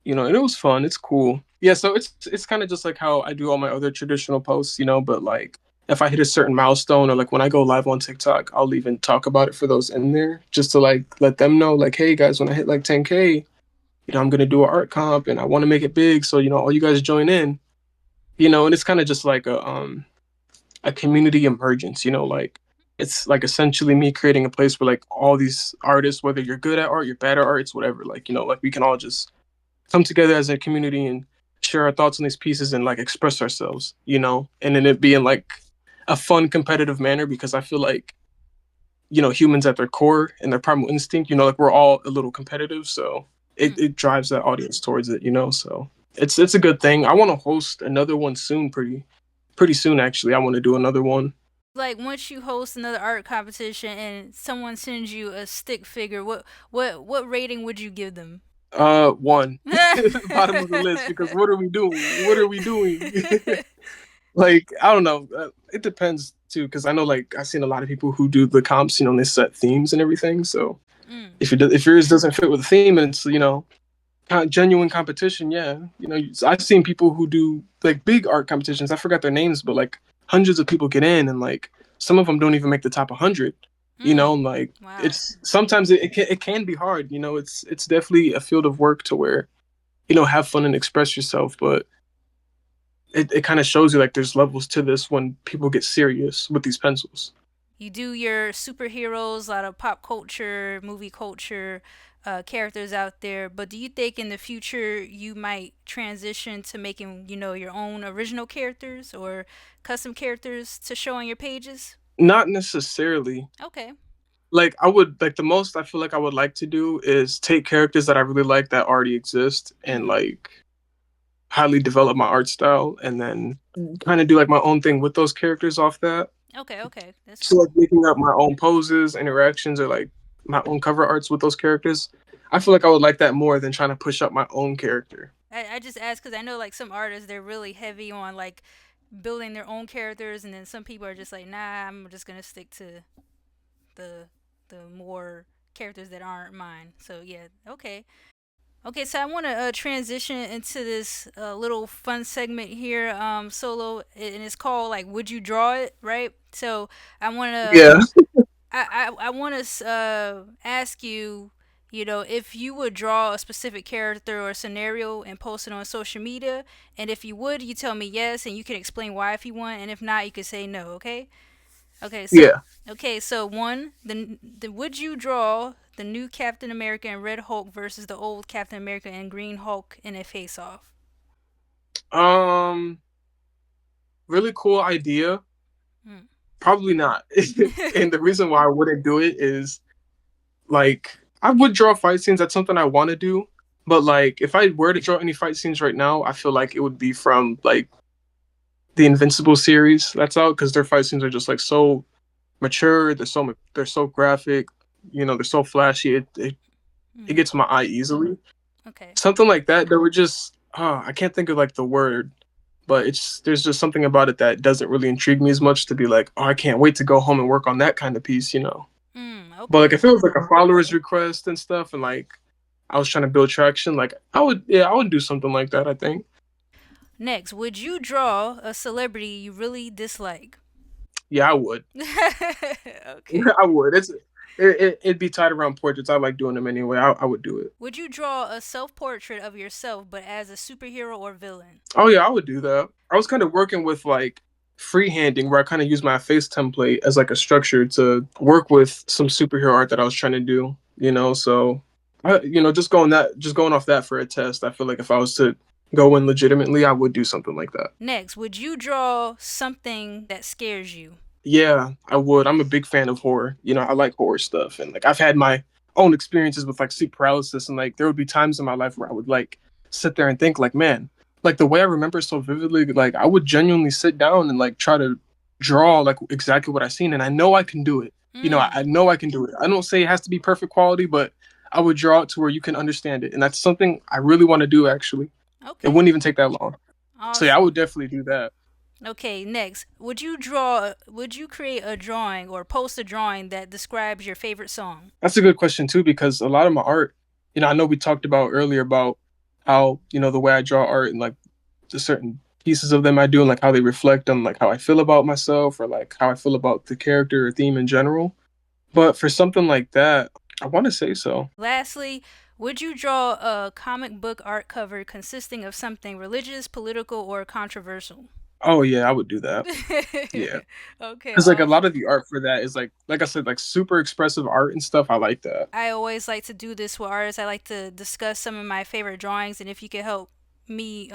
you know, and it was fun. It's cool. Yeah, so it's kind of just like how I do all my other traditional posts, you know, but like if I hit a certain milestone or like when I go live on TikTok, I'll even talk about it for those in there just to like let them know like, hey guys, when I hit like 10K, you know, I'm gonna do an art comp and I want to make it big, so you know, all you guys join in, you know, and it's kind of just like a community emergence, you know, like it's like essentially me creating a place where like all these artists, whether you're good at art, you're bad at art, it's whatever, like you know, like we can all just come together as a community and share our thoughts on these pieces and like express ourselves, you know, and then it being like a fun competitive manner because I feel like, you know, humans at their core and their primal instinct, you know, like we're all a little competitive, so it drives that audience towards it, you know, so it's a good thing. I want to host another one soon, pretty soon actually. I want to do another one. Like once you host another art competition and someone sends you a stick figure, what rating would you give them? One. Bottom of the list because what are we doing? What are we doing? Like I don't know. It depends too, because I know like I've seen a lot of people who do the comps, you know, and they set themes and everything. So Mm. if yours doesn't fit with the theme and it's, you know, genuine competition, yeah, you know, I've seen people who do like big art competitions. I forgot their names, but like hundreds of people get in, and like some of them don't even make the top 100. You Mm. know, and, like Wow. it's sometimes it can be hard. You know, it's definitely a field of work to where, you know, have fun and express yourself, but it kind of shows you like there's levels to this when people get serious with these pencils. You do your superheroes, a lot of pop culture, movie culture, characters out there. But do you think in the future you might transition to making, your own original characters or custom characters to show on your pages? Not necessarily. Okay. Like I would like the most I feel like I would like to do is take characters that I really like that already exist and Mm-hmm. like highly develop my art style and then kind of do like my own thing with those characters off that. Okay. Okay. That's So like cool. making up my own poses, interactions, or like my own cover arts with those characters. I feel like I would like that more than trying to push up my own character. I just asked because I know like some artists they're really heavy on like building their own characters, and then some people are just like, nah, I'm just gonna stick to the the more characters that aren't mine. So yeah, okay. Okay, so I want to transition into this little fun segment here, solo, and it's called like "Would you draw it?" Right? So I want to, Yeah, I want to ask you, if you would draw a specific character or scenario and post it on social media, and if you would, you tell me yes, and you can explain why if you want, and if not, you could say no. Okay? Okay, so yeah. one, the would you draw the new Captain America and Red Hulk versus the old Captain America and Green Hulk in a face off? Um, really cool idea. Mm. Probably not. And the reason why I wouldn't do it is like I would draw fight scenes. That's something I want to do. But like if I were to draw any fight scenes right now, I feel like it would be from like the Invincible series that's out because their fight scenes are just like so mature. They're so graphic. They're so flashy. It Mm. gets my eye easily. Okay. Something like that. That would just I can't think of like the word, but there's just something about it that doesn't really intrigue me as much to be like, oh, I can't wait to go home and work on that kind of piece. But like Okay. if it was like a followers request and stuff, and like I was trying to build traction, like I would do something like that. I think, Next, would you draw a celebrity you really dislike? yeah, I would. Okay. I would. It'd be tied around portraits. I like doing them anyway. I would do it. Would you draw a self portrait of yourself but as a superhero or villain? Oh yeah, I would do that. I was kind of working with like freehanding, where I kind of use my face template as like a structure to work with some superhero art that I was trying to do. So just going off that for a test, I feel like if I was to go in legitimately, I would do something like that. Next, would you draw something that scares you? Yeah, I would. I'm a big fan of horror. I like horror stuff, and like I've had my own experiences with like sleep paralysis, and like there would be times in my life where I would like sit there and think like, man, like the way I remember so vividly, like I would genuinely sit down and like try to draw like exactly what I seen, and I know I can do it. I Mm, know I can do it. I don't say it has to be perfect quality, but I would draw it to where you can understand it, and that's something I really want to do. Actually, it okay. wouldn't even take that long. So yeah, I would Awesome. definitely do that. Okay, next. Would you create a drawing or post a drawing that describes your favorite song? That's a good question too, because a lot of my art, I know we talked about earlier about how, the way I draw art and like the certain pieces of them I do and like how they reflect on like how I feel about myself or like how I feel about the character or theme in general. But for something like that, I want to say so. Lastly, would you draw a comic book art cover consisting of something religious, political, or controversial? Oh yeah, I would do that. Yeah. Okay, Because like a lot awesome. of the art for that is like I said, like super expressive art and stuff. I like that. I always like to do this with artists. I like to discuss some of my favorite drawings, and if you could help me,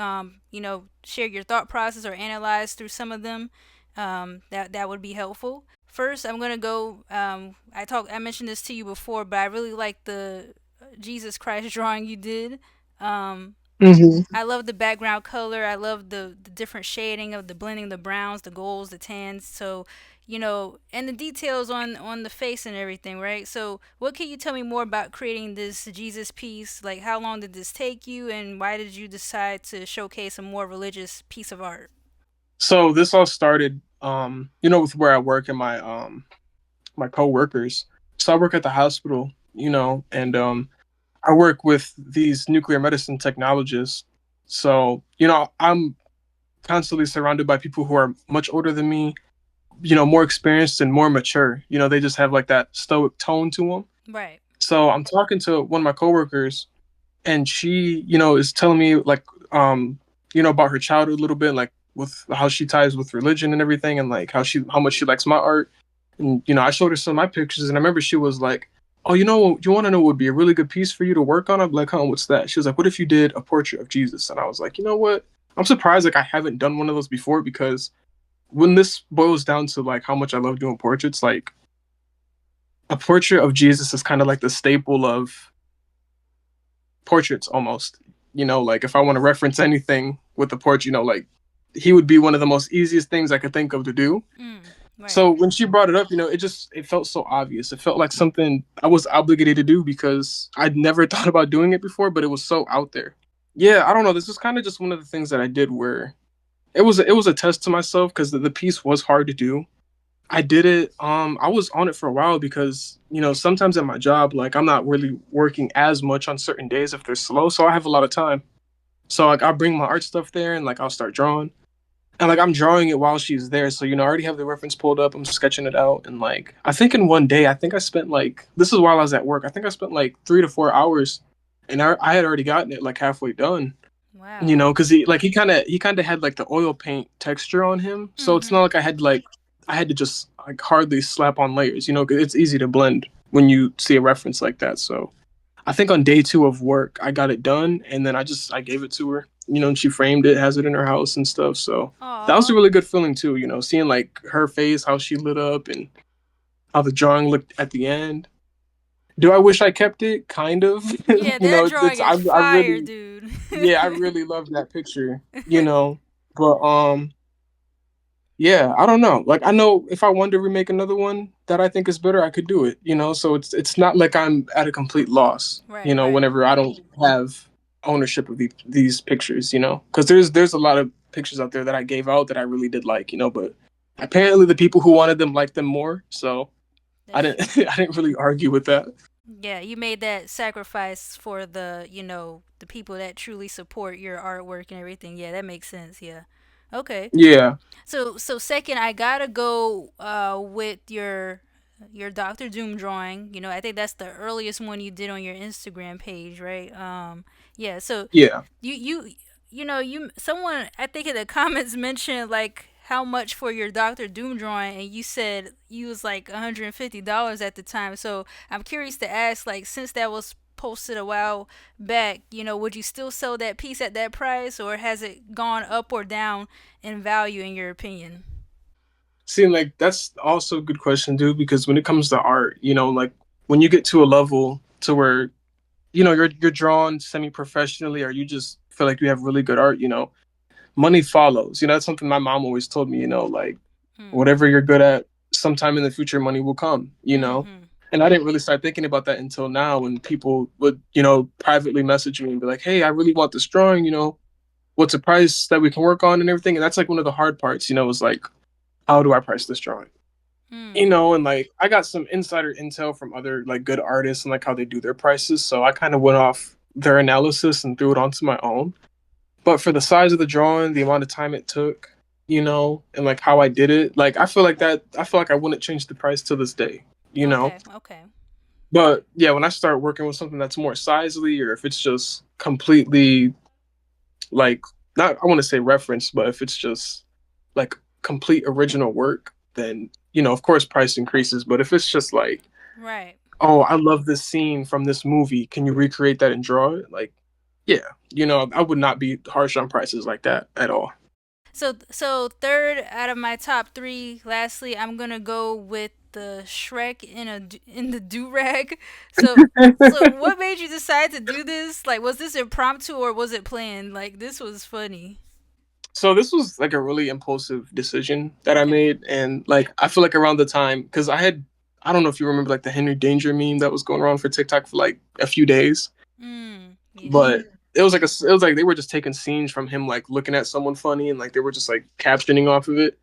share your thought process or analyze through some of them, that would be helpful. First, I'm gonna go. I mentioned this to you before, but I really like the Jesus Christ drawing you did. Um, Hmm. I love the background color. I love the different shading of the blending, the browns, the golds, the tans. So, and the details on the face and everything, right? So, what can you tell me more about creating this Jesus piece? Like, how long did this take you, and why did you decide to showcase a more religious piece of art? So this all started, with where I work and my coworkers. So I work at the hospital, and I work with these nuclear medicine technologists. So, I'm constantly surrounded by people who are much older than me, more experienced and more mature. They just have like that stoic tone to them. Right. So I'm talking to one of my coworkers, and she, is telling me like, about her childhood a little bit, like with how she ties with religion and everything, and like how much she likes my art. And I showed her some of my pictures, and I remember she was like, "Oh, you want to know what would be a really good piece for you to work on?" I'm like, "Huh, what's that?" She was like, "What if you did a portrait of Jesus?" And I was like, "You know what? I'm surprised like I haven't done one of those before because when this boils down to like how much I love doing portraits, like a portrait of Jesus is kind of like the staple of portraits almost. Like if I want to reference anything with the portrait, like he would be one of the most easiest things I could think of to do. Right. So when she brought it up, it felt so obvious. It felt like something I was obligated to do because I'd never thought about doing it before, but it was so out there. Yeah, I don't know. This was kind of just one of the things that I did where it was a test to myself because the piece was hard to do. I did it. I was on it for a while because sometimes at my job, like I'm not really working as much on certain days if they're slow, so I have a lot of time. So like I'll bring my art stuff there and like I'll start drawing. And like I'm drawing it while she's there, so I already have the reference pulled up. I'm sketching it out, and like I think in one day, I think I spent like this is while I was at work. I think I spent like 3 to 4 hours, and I had already gotten it like halfway done. Wow. Because he kind of had like the oil paint texture on him, so it's not Mm-hmm. like I had to just like hardly slap on layers. 'Cause it's easy to blend when you see a reference like that. So I think on day two of work, I got it done, and then I gave it to her. And she framed it, has it in her house and stuff. So that was a Aw. really good feeling too. Seeing like her face, how she lit up, and how the drawing looked at the end. Do I wish I kept it? Kind of. Yeah, that drawing It's is I fire, really dude. yeah, I really love that picture. But yeah, I don't know. Like I know if I wanted to remake another one that I think is better, I could do it. So it's not like I'm at a complete loss, Right, right. whenever I don't have ownership of these pictures. Because there's a lot of pictures out there that I gave out that I really did like, but apparently the people who wanted them liked them more, so I That's didn't true. I didn't really argue with that. Yeah, you made that sacrifice for the people that truly support your artwork and everything. Yeah, that makes sense. Yeah. Okay. Yeah. So second, I gotta go with your Doctor Doom drawing. I think that's the earliest one you did on your Instagram page, right? Yeah. So Yeah. you you someone I think in the comments mentioned like how much for your Doctor Doom drawing, and you said you was like $150 at the time. So I'm curious to ask, like, since that was posted a while back, would you still sell that piece at that price, or has it gone up or down in value in your opinion? See, like that's also a good question, dude, because when it comes to art, like when you get to a level to where you're drawn semi-professionally, or you just feel like you have really good art, money follows. That's something my mom always told me. Like Hmm. whatever you're good at, sometime in the future, money will come. Mm-hmm. And I didn't really start thinking about that until now, when people would privately message me and be like, "Hey, I really want this drawing. What's a price that we can work on and everything?" And that's like one of the hard parts. Was like, how do I price this drawing? Hmm. And like I got some insider intel from other like good artists and like how they do their prices. So I kind of went off their analysis and threw it onto my own. But for the size of the drawing, the amount of time it took, and like how I did it, like I feel like I wouldn't change the price to this day. Okay. Okay. But yeah, when I start working with something that's more sizely, or if it's just completely like, not, I want to say reference, but if it's just like complete original work, then of course price increases. But if it's just like, Right. oh, I love this scene from this movie, can you recreate that and draw it? Like, yeah, I would not be harsh on prices like that at all. So third out of my top three. Lastly, I'm gonna go with the Shrek in the do rag. So what made you decide to do this? Like, was this impromptu or was it planned? Like, this was funny. So this was like a really impulsive decision that I Okay. made, and like I feel like around the time, because I don't know if you remember like the Henry Danger meme that was going around for TikTok for like a few days, Yeah. but it was like they were just taking scenes from him like looking at someone funny, and like they were just like captioning off of it.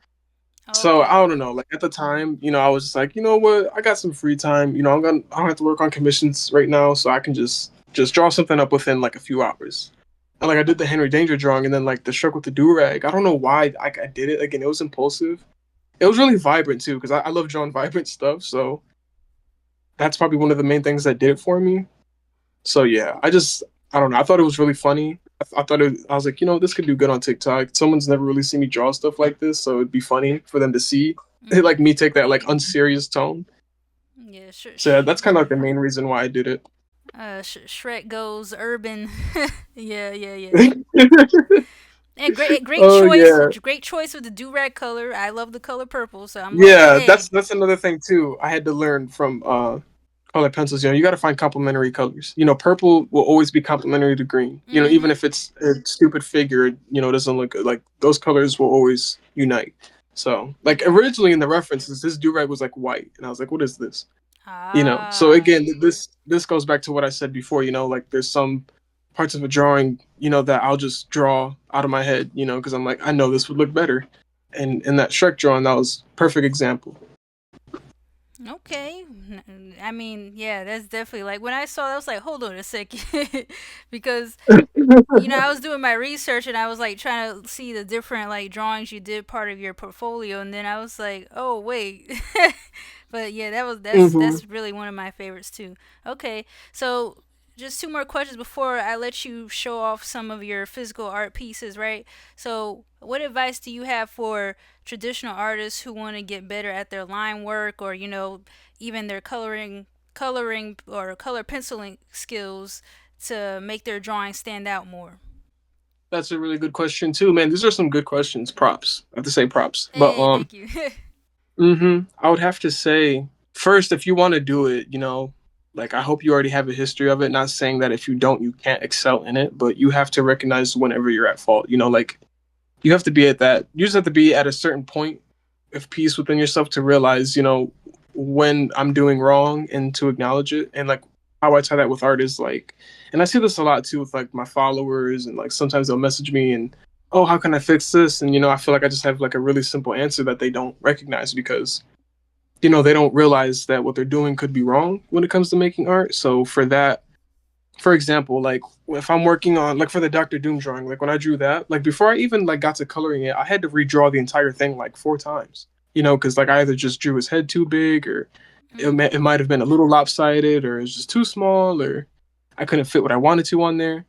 So Okay. I don't know. Like at the time, I was just like, you know what, I got some free time. I don't have to work on commissions right now, so I can just draw something up within like a few hours. And like I did the Henry Danger drawing, and then like the Shrek with the do rag. I don't know why I did it. Again, it was impulsive. It was really vibrant too, because I love drawing vibrant stuff. So that's probably one of the main things that did it for me. So yeah, I don't know. I thought it was really funny. I was like, this could do good on TikTok. Someone's never really seen me draw stuff like this, so it'd be funny for them to see, like Mm-hmm. me take that like unserious tone. Yeah. So yeah, that's kind of like the main reason why I did it. Shrek goes urban. Yeah. Yeah. Yeah. And great Oh choice. yeah, Great choice with the do rag color. I love the color purple, so I'm like, yeah. hey. That's another thing too. I had to learn from color pencils. You got to find complementary colors. Purple will always be complementary to green. Even Mm-hmm. if it's a stupid figure, doesn't look good. Like those colors will always unite. So, like Yeah. originally in the references, this do-rag was like white, and I was like, "What is this?" So Ah. again, this goes back to what I said before. Like there's some parts of a drawing, that I'll just draw out of my head, because I'm like, I know this would look better, and in that Shrek drawing, that was perfect example. Okay. I mean, yeah, that's definitely like when I saw that, I was like, hold on a second. Because, I was doing my research and I was like trying to see the different like drawings you did part of your portfolio. And then I was like, oh, wait. But yeah, Hmm. that's really one of my favorites too. Okay. So just two more questions before I let you show off some of your physical art pieces, right? So, what advice do you have for traditional artists who want to get better at their line work or, even their coloring or color penciling skills to make their drawing stand out more? That's a really good question too, man. These are some good questions. Props. I have to say props. But Hey, thank you. I would have to say first, if you want to do it, like I hope you already have a history of it. Not saying that if you don't, you can't excel in it, but you have to recognize whenever you're at fault. Like you have to be at that. You just have to be at a certain point of peace within yourself to realize, when I'm doing wrong and to acknowledge it. And like how I tie that with art is like, and I see this a lot too with like my followers, and like sometimes they'll message me and, oh, how can I fix this? And I feel like I just have like a really simple answer that they don't recognize because they don't realize that what they're doing could be wrong when it comes to making art. So for that, for example, like if I'm working on like for the Doctor Doom drawing, like when I drew that, like before I even like got to coloring it, I had to redraw the entire thing like four times. Because like I either just drew his head too big, or Mm. it might have been a little lopsided, or it was just too small, or I couldn't fit what I wanted to on there.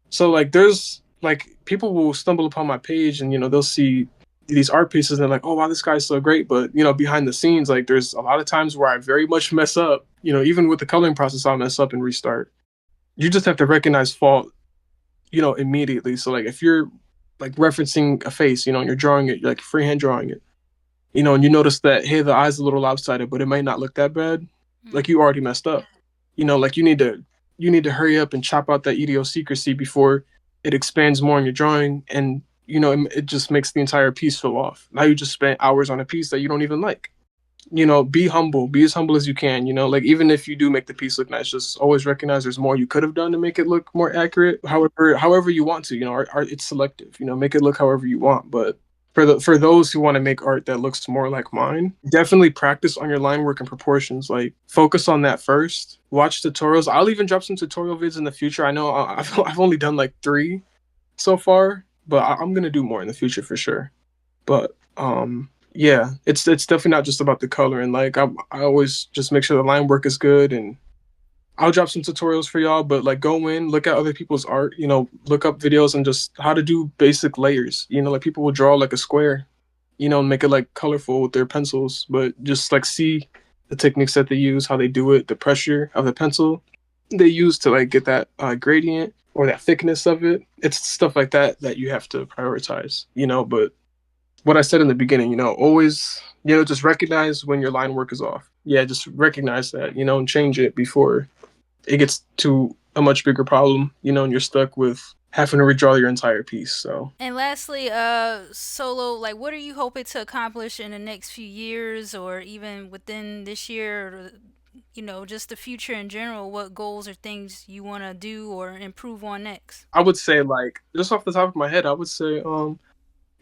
So like there's like people will stumble upon my page and they'll see these art pieces and they're like, oh wow, this guy's so great. But behind the scenes, like there's a lot of times where I very much mess up. Even with the coloring process, I'll mess up and restart. You just have to recognize fault, immediately. So like if you're like referencing a face, and you're drawing it, you're like freehand drawing it, and you notice that hey, the eye's a little lopsided, but it might not look that bad. Like Mm. you already messed up. Like you need to hurry up and chop out that idiosyncrasy before it expands more in your drawing, and it just makes the entire piece fall off. Now you just spent hours on a piece that you don't even like. Be humble, be as humble as you can, like even if you do make the piece look nice, just always recognize there's more you could have done to make it look more accurate. However you want to, art it's selective, make it look however you want. But for those who want to make art that looks more like mine, definitely practice on your line work and proportions. Like focus on that first, watch tutorials. I'll even drop some tutorial vids in the future. I know I've only done like 3 so far, but I'm gonna do more in the future for sure. But yeah, it's definitely not just about the color. And like I always just make sure the line work is good, and I'll drop some tutorials for y'all. But like go in, look at other people's art, look up videos and just how to do basic layers. Like people will draw like a square, and make it like colorful with their pencils, but just like see the techniques that they use, how they do it, the pressure of the pencil they use to like get that gradient or that thickness of it. It's stuff like that that you have to prioritize, but what I said in the beginning, always, just recognize when your line work is off. Yeah, just recognize that, and change it before it gets to a much bigger problem, and you're stuck with having to redraw your entire piece. So And lastly, Solo, like, what are you hoping to accomplish in the next few years, or even within this year, or just the future in general? What goals or things you want to do or improve on next? I would say, like, just off the top of my head, I would say,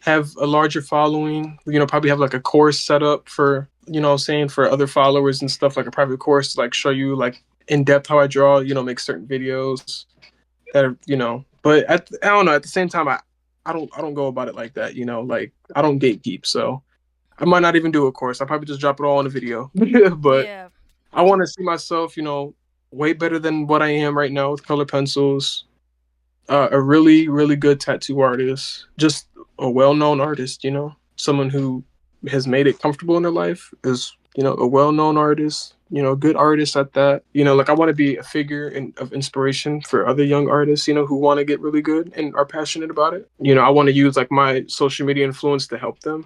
have a larger following, probably have like a course set up for, saying for other followers and stuff, like a private course to like show you like in depth how I draw, make certain videos that are, but I don't know, at the same time, I don't go about it like that, like I don't gatekeep. So I might not even do a course. I probably just drop it all in a video. But Yeah. I want to see myself, way better than what I am right now with color pencils. A really, really good tattoo artist, just a well-known artist. Someone who has made it comfortable in their life is, a well-known artist. A good artist at that. Like I want to be a figure of inspiration for other young artists. Who want to get really good and are passionate about it. I want to use like my social media influence to help them.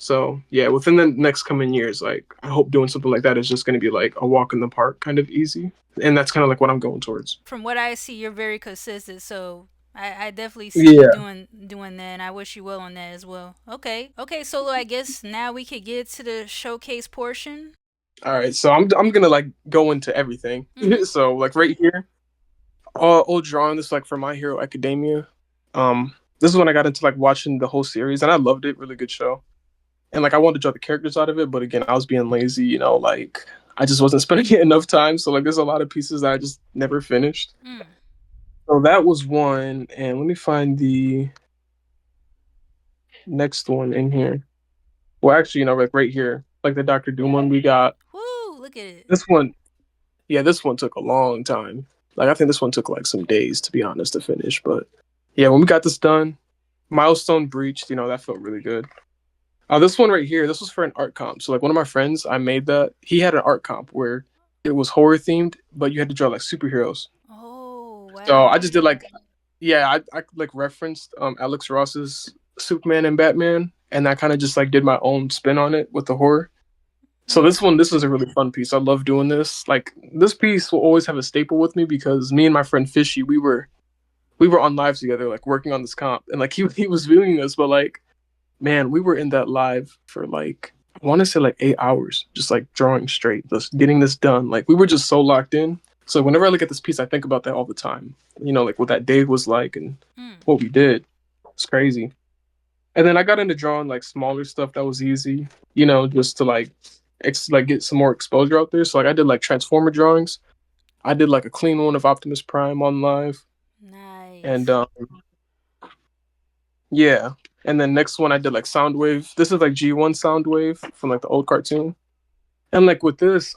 So yeah, within the next coming years, like I hope doing something like that is just going to be like a walk in the park, kind of easy, and that's kind of like what I'm going towards. From what I see, you're very consistent, so I definitely see you Yeah. doing that, and I wish you well on that as well. Okay, okay, Solo. I guess now we could get to the showcase portion. All right. So I'm gonna like go into everything. Mm-hmm. So like right here, old drawing this like for My Hero Academia. This is when I got into like watching the whole series, and I loved it. Really good show. and like I wanted to draw the characters out of it, but again, I was being lazy, like I just wasn't spending enough time. So like there's a lot of pieces that I just never finished. Mm. So that was one, and let me find the next one in here. Well, actually, like right here, like the Doctor Doom one we got. Woo! Look at it. This one, yeah, this one took a long time. Like I think this one took like some days to be honest to finish. But yeah, when we got this done, milestone breached. That felt really good. This one right here, this was for an art comp. So like one of my friends, I made that. He had an art comp where it was horror themed, but you had to draw like superheroes. Oh So I wow. just did like, yeah, I like referenced Alex Ross's Superman and Batman, and I kind of just like did my own spin on it with the horror. So Mm. this was a really fun piece. I love doing this. Like this piece will always have a staple with me because me and my friend Fishy, we were on live together, like working on this comp, and like he was viewing us, but like man, we were in that live for like I want to say like 8 hours, just like drawing straight, just getting this done. Like we were just so locked in. So whenever I look at this piece, I think about that all the time. Like what that day was like and Mm. what we did. It's crazy. And then I got into drawing like smaller stuff that was easy, just to like like get some more exposure out there. So like I did like Transformer drawings. I did like a clean one of Optimus Prime on live, and Nice. yeah. And then next one I did like Soundwave. This is like G1 Soundwave from like the old cartoon. And like with this,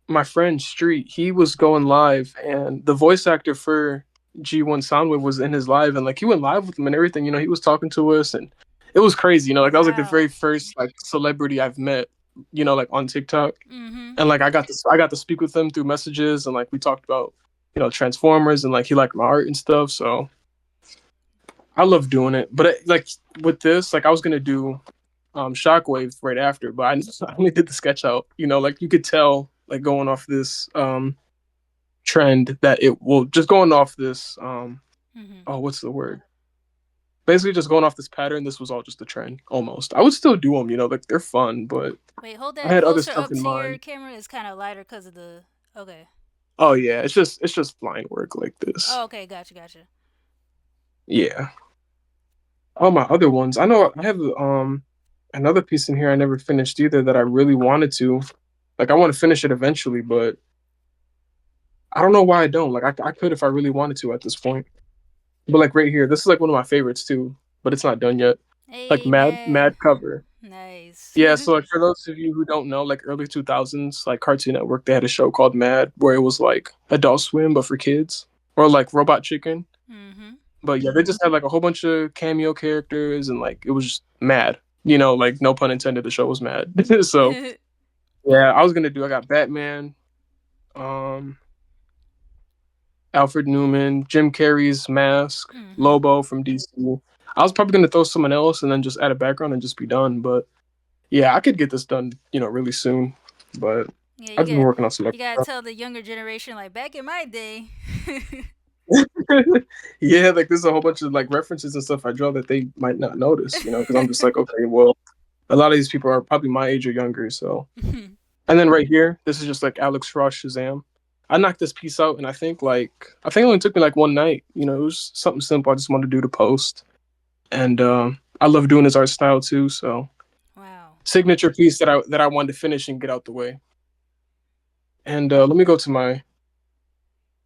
my friend Street, he was going live and the voice actor for G1 Soundwave was in his live and like he went live with him and everything, he was talking to us and it was crazy, like that was like the very Wow. first like celebrity I've met, like on TikTok. Mm-hmm. And like I got to speak with him through messages and like we talked about, Transformers and like he liked my art and stuff. So I love doing it. But like with this, like I was gonna do Shockwave right after, but I only did the sketch out. Like you could tell, like going off this trend that it will just going off this Mm-hmm. oh what's the word? Basically, just going off this pattern. This was all just a trend, almost. I would still do them, like they're fun, but Wait, hold I that had other closer stuff up in to your mind. camera. It's kind of lighter because of the. Okay. Oh yeah, it's just line work like this. Oh, okay. Gotcha. Gotcha. Yeah. All my other ones, I know I have another piece in here I never finished either that I really wanted to. Like I want to finish it eventually, but I don't know why I don't. Like I could if I really wanted to at this point. But like right here, this is like one of my favorites too, but it's not done yet. Like Mad Amen. Mad cover. Nice. Yeah, so like for those of you who don't know, like early 2000s, like Cartoon Network, they had a show called Mad where it was like Adult Swim but for kids, or like Robot Chicken. Mm-hmm. But yeah, they just had like a whole bunch of cameo characters and like it was just mad. Like no pun intended, the show was mad. So yeah, I got Batman, um, Alfred Newman, Jim Carrey's Mask, mm-hmm. Lobo from DC. I was probably gonna throw someone else and then just add a background and just be done. But yeah, I could get this done, really soon. But Yeah, I've been working on some you extra gotta stuff. tell the younger generation like back in my day. Yeah, like there's a whole bunch of like references and stuff I draw that they might not notice, because I'm just like, okay, well, a lot of these people are probably my age or younger, so. And then right here, this is just like Alex Frost Shazam. I knocked this piece out, and I think it only took me like one night. It was something simple. I just wanted to do the post, and I love doing his art style too. So Wow. signature piece that I wanted to finish and get out the way. And let me go to my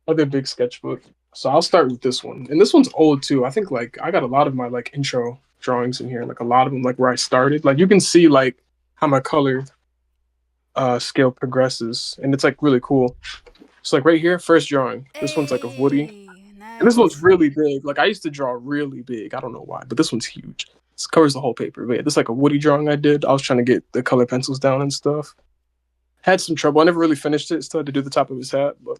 other big sketchbook. So I'll start with this one, and this one's old too. I think like I got a lot of my like intro drawings in here, like a lot of them like where I started. Like you can see like how my color scale progresses, and it's like really cool. So like right here, first drawing. This one's like of Woody, Hey, and this one's nice. really big. Like I used to draw really big. I don't know why, but this one's huge. This covers the whole paper. But yeah, this is like a Woody drawing I did. I was trying to get the color pencils down and stuff. Had some trouble. I never really finished it. Still had to do the top of his hat, but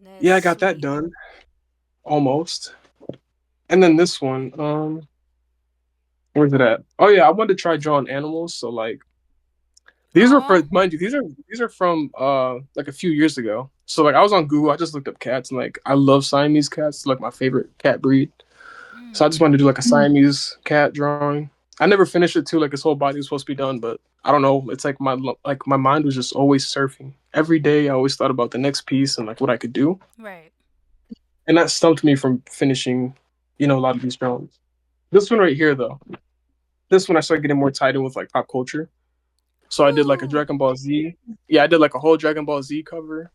That's yeah, I got that sweet. done almost. And then this one, where's it at? Oh yeah, I wanted to try drawing animals. So like these were for Aw. mind you, these are from like a few years ago. So like I was on Google, I just looked up cats and like I love Siamese cats, like my favorite cat breed. So I Mm. just wanted to do like a Siamese cat drawing. I never finished it too, like his whole body was supposed to be done, but I don't know. It's like my mind was just always surfing. Every day I always thought about the next piece and like what I could do. Right. And that stumped me from finishing, a lot of these drawings. This one right here though. this one I started getting more tied in with like pop culture. So I did like a Ooh. Dragon Ball Z. Yeah, I did like a whole Dragon Ball Z cover.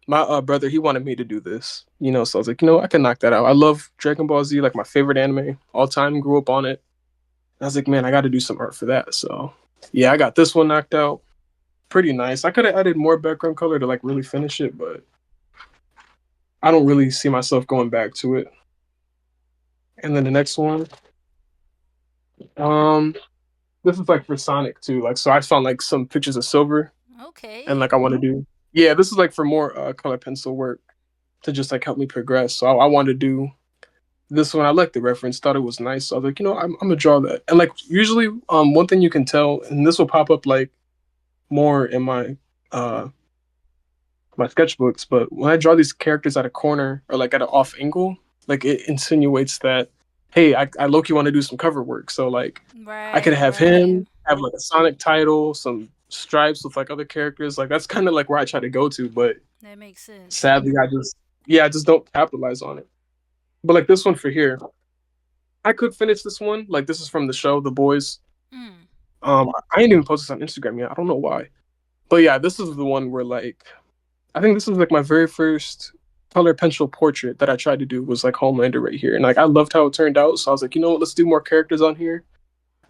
My brother, he wanted me to do this, so I was like, I can knock that out. I love Dragon Ball Z, like my favorite anime all time. Grew up on it. I was like, man, I got to do some art for that. So yeah, I got this one knocked out. Pretty nice. I could have added more background color to like really finish it, but I don't really see myself going back to it. And then the next one, um, this is like for Sonic too. Like, so I found like some pictures of Silver, and Okay. like I want to do. Yeah, this is like for more color pencil work to just like help me progress. So I wanted to do this one. I liked the reference, thought it was nice. So I was like, I'm gonna draw that. And like usually, one thing you can tell, and this will pop up like more in uh my sketchbooks, but when I draw these characters at a corner or like at an off angle, like it insinuates that, hey, I low key want to do some cover work. So like I could Right, have right. him have like a Sonic title, some stripes with like other characters. Like that's kind of like where I try to go to, but That makes sense. sadly I just don't capitalize on it. But like this one for here, I could finish this one. Like this is from the show The Boys. Mm. I ain't even posted this on Instagram yet. I don't know why. But yeah, this is the one where like I think this was like my very first color pencil portrait that I tried to do was like Homelander right here. And like I loved how it turned out. So I was like, you know what, let's do more characters on here.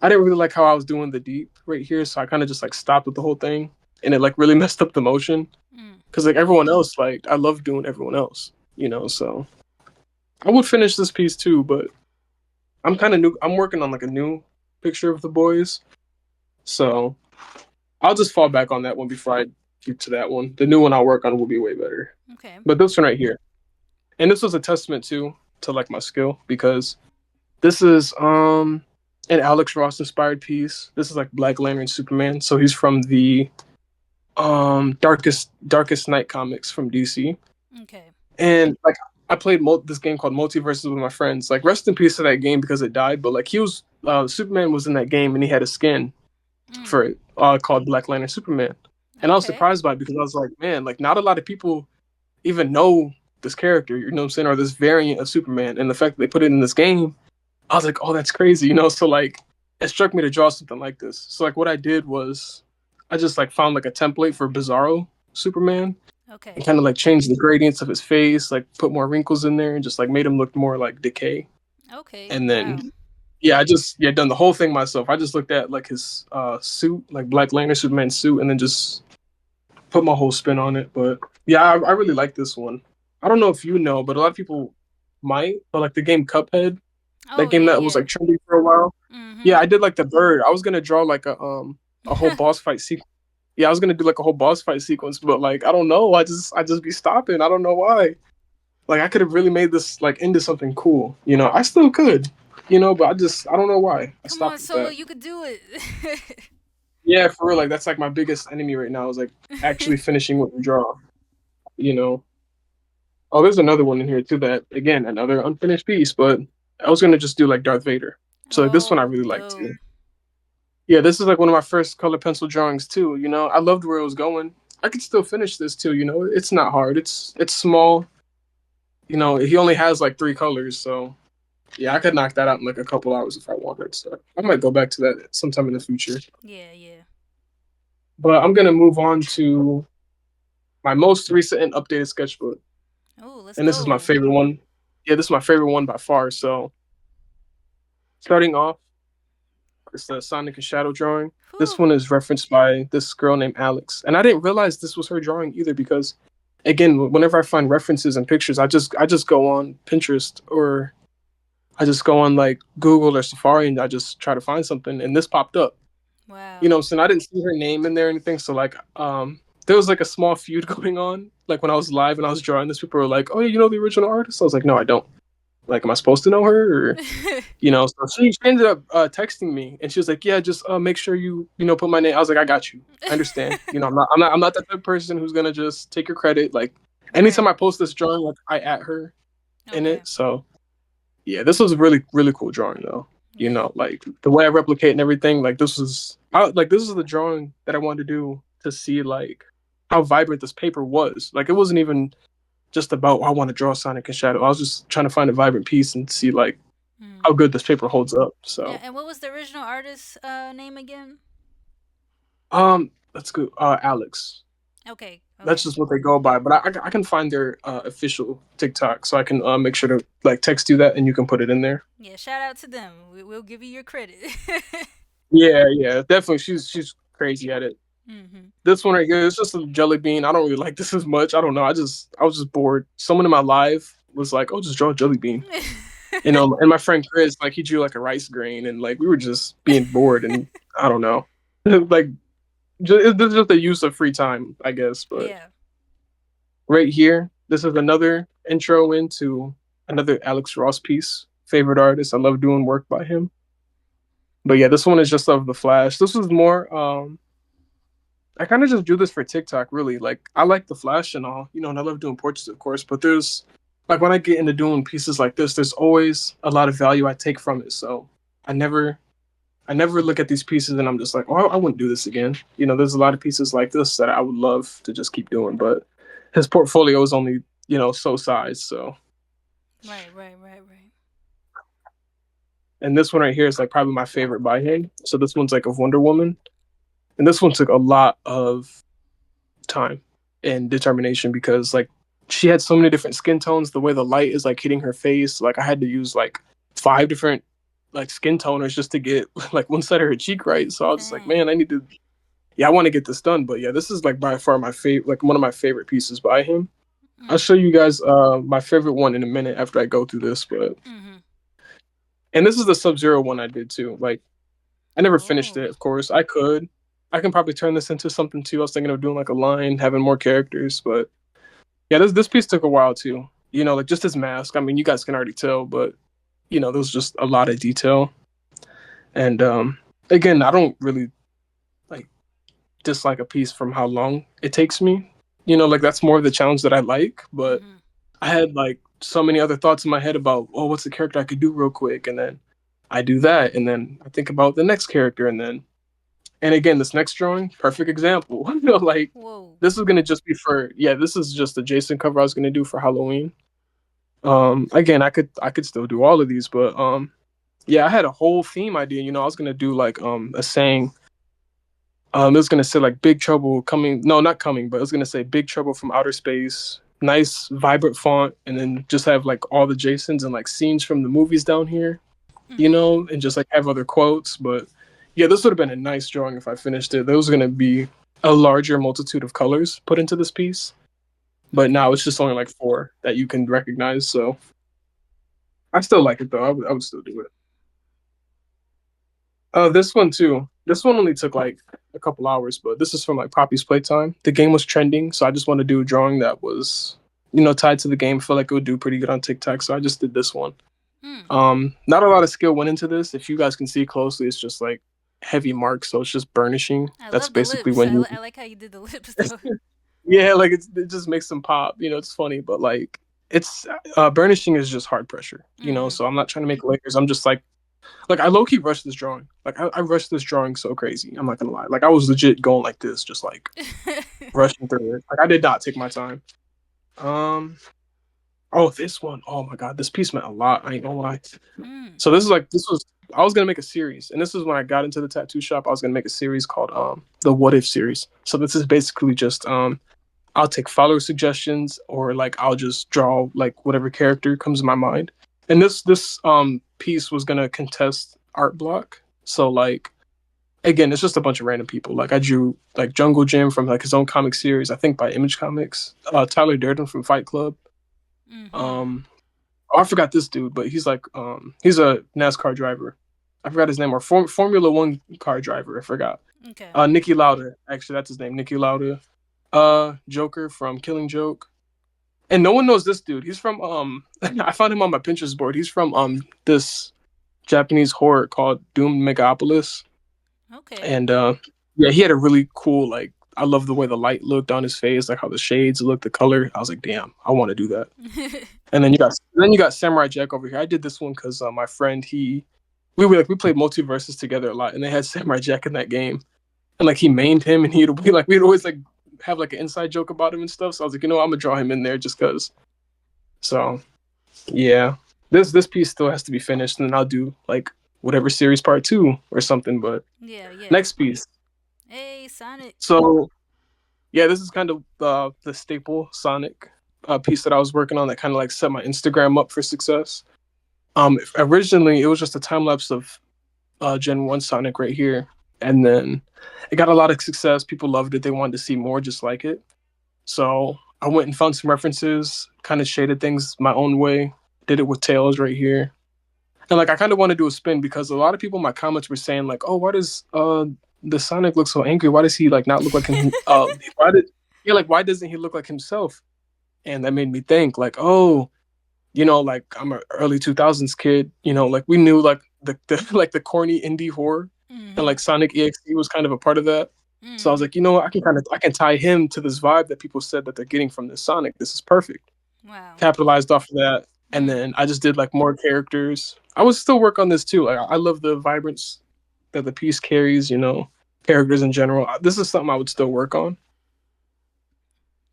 I didn't really like how I was doing the deep right here, so I kind of just like stopped with the whole thing. And it like really messed up the motion. Mm. Cause like everyone else, like I love doing everyone else. So I would finish this piece too, but I'm kind of new. I'm working on like a new picture of the boys. So I'll just fall back on that one before I get to that one. The new one I'll work on will be way better. Okay. But this one right here, and this was a testament to like my skill because this is an Alex Ross inspired piece. This is like Black Lantern Superman. So he's from the Darkest Night comics from DC. Okay. And like I played this game called Multiverses with my friends. Like rest in peace to that game because it died. But like he was Superman was in that game and he had a skin Mm. for it called Black Lantern Superman. And I was Okay. surprised by it because I was like, man, like not a lot of people even know this character, you know what I'm saying, or this variant of Superman. And the fact that they put it in this game, I was like, oh, that's crazy. So like it struck me to draw something like this. So like what I did was I just like found like a template for Bizarro Superman and Okay. kind of like changed the gradients of his face, like put more wrinkles in there and just like made him look more like decay. Okay. And then Wow. yeah, I just done the whole thing myself. I just looked at like his suit, like Black Lantern Superman suit, and then just put my whole spin on it. But yeah, I really like this one. I don't know if you know, but a lot of people might. But like the game Cuphead, that Oh game yeah, that was yeah. like trendy for a while. Yeah, Mhm. I did like the bird. I was gonna draw like a whole boss fight sequence. Yeah, I was gonna do like a whole boss fight sequence, but like I don't know. I just be stopping. I don't know why. Like I could have really made this like into something cool. I still could. But I don't know why I Come on, stopped with Solo, that. you could do it. Yeah, for real. Like that's like my biggest enemy right now is like actually finishing what you draw. You know. Oh, there's another one in here too. That again, another unfinished piece. But I was gonna just do like Darth Vader. So like, this one I Oh, really like dope. too. Yeah, this is like one of my first color pencil drawings too. I loved where it was going. I could still finish this too. It's not hard. It's small. He only has like three colors, so yeah, I could knock that out in like a couple hours if I wanted. So I might go back to that sometime in the future. Yeah, yeah. But I'm gonna move on to my most recent and updated sketchbook, Oh, let's and this is my go. favorite one. Yeah, this is my favorite one by far. So starting off, it's the Sonic and Shadow drawing. This Whew. one is referenced by this girl named Alex, and I didn't realize this was her drawing either because, again, whenever I find references and pictures, I just go on Pinterest or I just go on like Google or Safari and I just try to find something, and this popped up. Wow. So I didn't see her name in there or anything. So like, there was like a small feud going on. Like when I was live and I was drawing this, people were like, "Oh, yeah, you know the original artist?" I was like, "No, I don't." Like, am I supposed to know her? Or so she ended up texting me, and she was like, "Yeah, just make sure you put my name." I was like, "I got you. I understand. I'm not that type of person who's gonna just take your credit. Like, anytime Right. I post this drawing, like I at her in Okay. it. So yeah, this was a really really cool drawing though. Yeah. Like the way I replicate and everything. Like this was the drawing that I wanted to do to see like how vibrant this paper was. Like it wasn't even just about I want to draw Sonic and Shadow. I was just trying to find a vibrant piece and see like Mm. how good this paper holds up. Yeah, So and what was the original artist's name again? let's go. Alex. Okay, That's okay. just what they go by. But I can find their official TikTok, so I can make sure to like text you that, and you can put it in there. Yeah, shout out to them. We'll give you your credit. Yeah, yeah, definitely. She's crazy at it. Mm-hmm. This one right here is just a jelly bean. I don't really like this as much. I don't know. I was just bored. Someone in my live was like, "Oh, just draw a jelly bean," you know. And my friend Chris, like, he drew like a rice grain, and like we were just being bored, and I don't know, like it's just a use of free time, I guess. But Yeah. right here, this is another intro into another Alex Ross piece. Favorite artist. I love doing work by him. But yeah, this one is just of the Flash. This was more I kind of just do this for TikTok, really. Like, I like the Flash and all, you know, and I love doing portraits, of course. But there's, like, when I get into doing pieces like this, there's always a lot of value I take from it. So I never, I never look at these pieces and I'm just like, oh, I wouldn't do this again. You know, there's a lot of pieces like this that I would love to just keep doing, but his portfolio is only, you know, so size. So, Right, right, right, right. and this one right here is like probably my favorite by him. So this one's like of Wonder Woman, and this one took a lot of time and determination because like she had so many different skin tones. The way the light is like hitting her face, like I had to use like five different like skin toners just to get like one side of her cheek right. So I was just like, Dang. man, I need to. Yeah, I want to get this done. But yeah, this is like by far my favorite, like one of my favorite pieces by him. I'll Mm. show you guys my favorite one in a minute after I go through this. But Mm-hmm. and this is the Sub Zero one I did too. Like I never finished Oh. it. Of course, I could. I can probably turn this into something too. I was thinking of doing like a line, having more characters, but yeah, this piece took a while too. You know, like just his mask. I mean, you guys can already tell, but you know, there was just a lot of detail. And again, I don't really like dislike a piece from how long it takes me. You know, like that's more of the challenge that I like. But Mm-hmm. I had like so many other thoughts in my head about, oh, what's the character I could do real quick, and then I do that, and then I think about the next character, and then and again, this next drawing, perfect example. You know, like Whoa. this is gonna just be for yeah, this is just a Jason cover I was gonna do for Halloween. Again, I could still do all of these, but yeah, I had a whole theme idea. You know, I was gonna do like a saying. It was gonna say like "Big Trouble coming." No, not coming, but it was gonna say "Big Trouble from Outer Space." Nice, vibrant font, and then just have like all the Jasons and like scenes from the movies down here. You Mm-hmm. know, and just like have other quotes. But yeah, this would have been a nice drawing if I finished it. There was gonna be a larger multitude of colors put into this piece, but now Okay. it's just only like four that you can recognize. So I still like it though. I would still do it. This one too. This one only took like a couple hours, but this is from like Poppy's Playtime. The game was trending, so I just wanted to do a drawing that was, you know, tied to the game. Felt like it would do pretty good on TikTok, so I just did this one. Mm. Not a lot of skill went into this. If you guys can see closely, it's just like heavy marks, so it's just burnishing. I That's love the basically lips. when you, I like how you did the lips though. yeah, like it just makes them pop. You know, it's funny, but like it's burnishing is just hard pressure. You know, Mm-hmm. so I'm not trying to make layers. I'm just like I low key rushed this drawing. Like I rushed this drawing so crazy. I'm not gonna lie. Like I was legit going like this, just like rushing through it. Like I did not take my time. Um. Oh, this one. Oh my god, this piece meant a lot. I ain't gonna lie. mm. So this is like this was. I was gonna make a series, and this is when I got into the tattoo shop. I was gonna make a series called the What If series. So this is basically just I'll take follower suggestions or like I'll just draw like whatever character comes to my mind. And this piece was gonna contest art block. So like again, it's just a bunch of random people. Like I drew like Jungle Jim from like his own comic series, I think by Image Comics. Tyler Durden from Fight Club. Mm-hmm. Um, oh, I forgot this dude, but he's a NASCAR driver. I forgot his name or Formula One car driver. I forgot. Okay. Nicky Lauda. Actually, that's his name, Nicky Lauda. Joker from Killing Joke. And no one knows this dude. He's from I found him on my Pinterest board. He's from this Japanese horror called Doom Megapolis. Okay. And yeah, he had a really cool like I love the way the light looked on his face, like how the shades looked, the color. I was like, damn, I want to do that. And then you got Samurai Jack over here. I did this one because my friend we played multiverses together a lot, and they had Samurai Jack in that game, and like he mained him, and he'd be like we'd always like have like an inside joke about him and stuff. So I was like, you know, I'm gonna draw him in there just cause. So yeah. this piece still has to be finished, and then I'll do like whatever series part two or something. But Yeah, yeah. next piece. Hey, Sonic. So yeah, this is kind of the staple Sonic piece that I was working on that kind of like set my Instagram up for success. Originally it was just a time lapse of Gen One Sonic right here, and then it got a lot of success. People loved it. They wanted to see more just like it. So I went and found some references, kind of shaded things my own way. Did it with Tails right here, and like I kind of want to do a spin because a lot of people in my comments were saying like, "Oh, why does the Sonic look so angry? Why does he like not look like him? Why did yeah, like why doesn't he look like himself?" And that made me think like, oh, like I'm an early 2000s kid. Like we knew like the like the corny indie horror, and Mm-hmm. like Sonic EXE was kind of a part of that. So I was Mm-hmm. like, what, I can tie him to this vibe that people said that they're getting from this Sonic. This is perfect. Wow. Capitalized off of that, and Mm. then I just did like more characters. I would still work on this too. Like I love the vibrance that the piece carries. Characters in general. This is something I would still work on.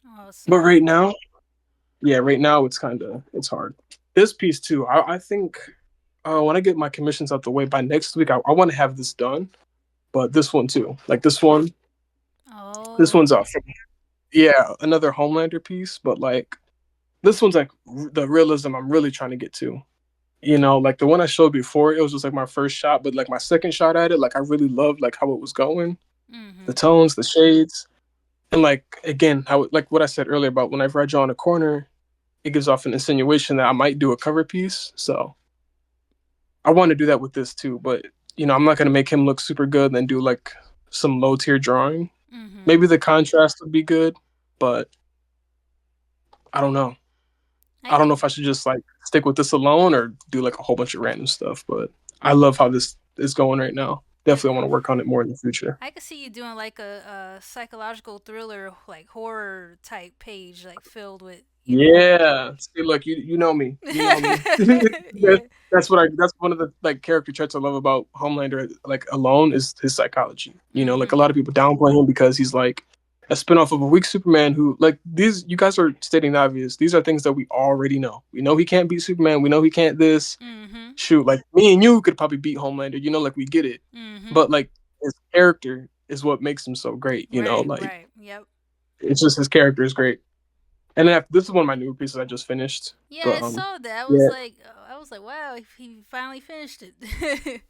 But Awesome. right now, yeah, right now it's hard. This piece too. I think when I get my commissions out the way by next week, I want to have this done. But this one too, like this one's Oh. off. Yeah, another Homelander piece, but like this one's like the realism I'm really trying to get to. Like the one I showed before, it was just like my first shot, but like my second shot at it, like I really loved like how it was going, the Mm-hmm. tones, the shades, and like again, how like what I said earlier about whenever I draw in a corner, it gives off an insinuation that I might do a cover piece. So I want to do that with this too, but I'm not gonna make him look super good and then do like some low tier drawing. Mm-hmm. Maybe the contrast would be good, but I don't know. I I don't know could. if I should just like stick with this alone or do like a whole bunch of random stuff. But I love how this is going right now. I, Definitely want to work on it more in the future. I could see you doing like a psychological thriller, like horror type page, like filled with, Yeah. See, look, you know me. You know me. yeah. That's one of the like character traits I love about Homelander, like alone, is his psychology. Like a Mm-hmm. lot of people downplay him because he's like a spinoff of a weak Superman who like these you guys are stating the obvious. These are things that we already know. We know he can't beat Superman. We know he can't this. Mm-hmm. Shoot, like me and you could probably beat Homelander, like we get it. Mm-hmm. But like his character is what makes him so great. Right, Like right. Yep. it's just his character is great. And then this is one of my newer pieces I just finished. Yeah, But I saw that. yeah. I was like, wow, he finally finished it.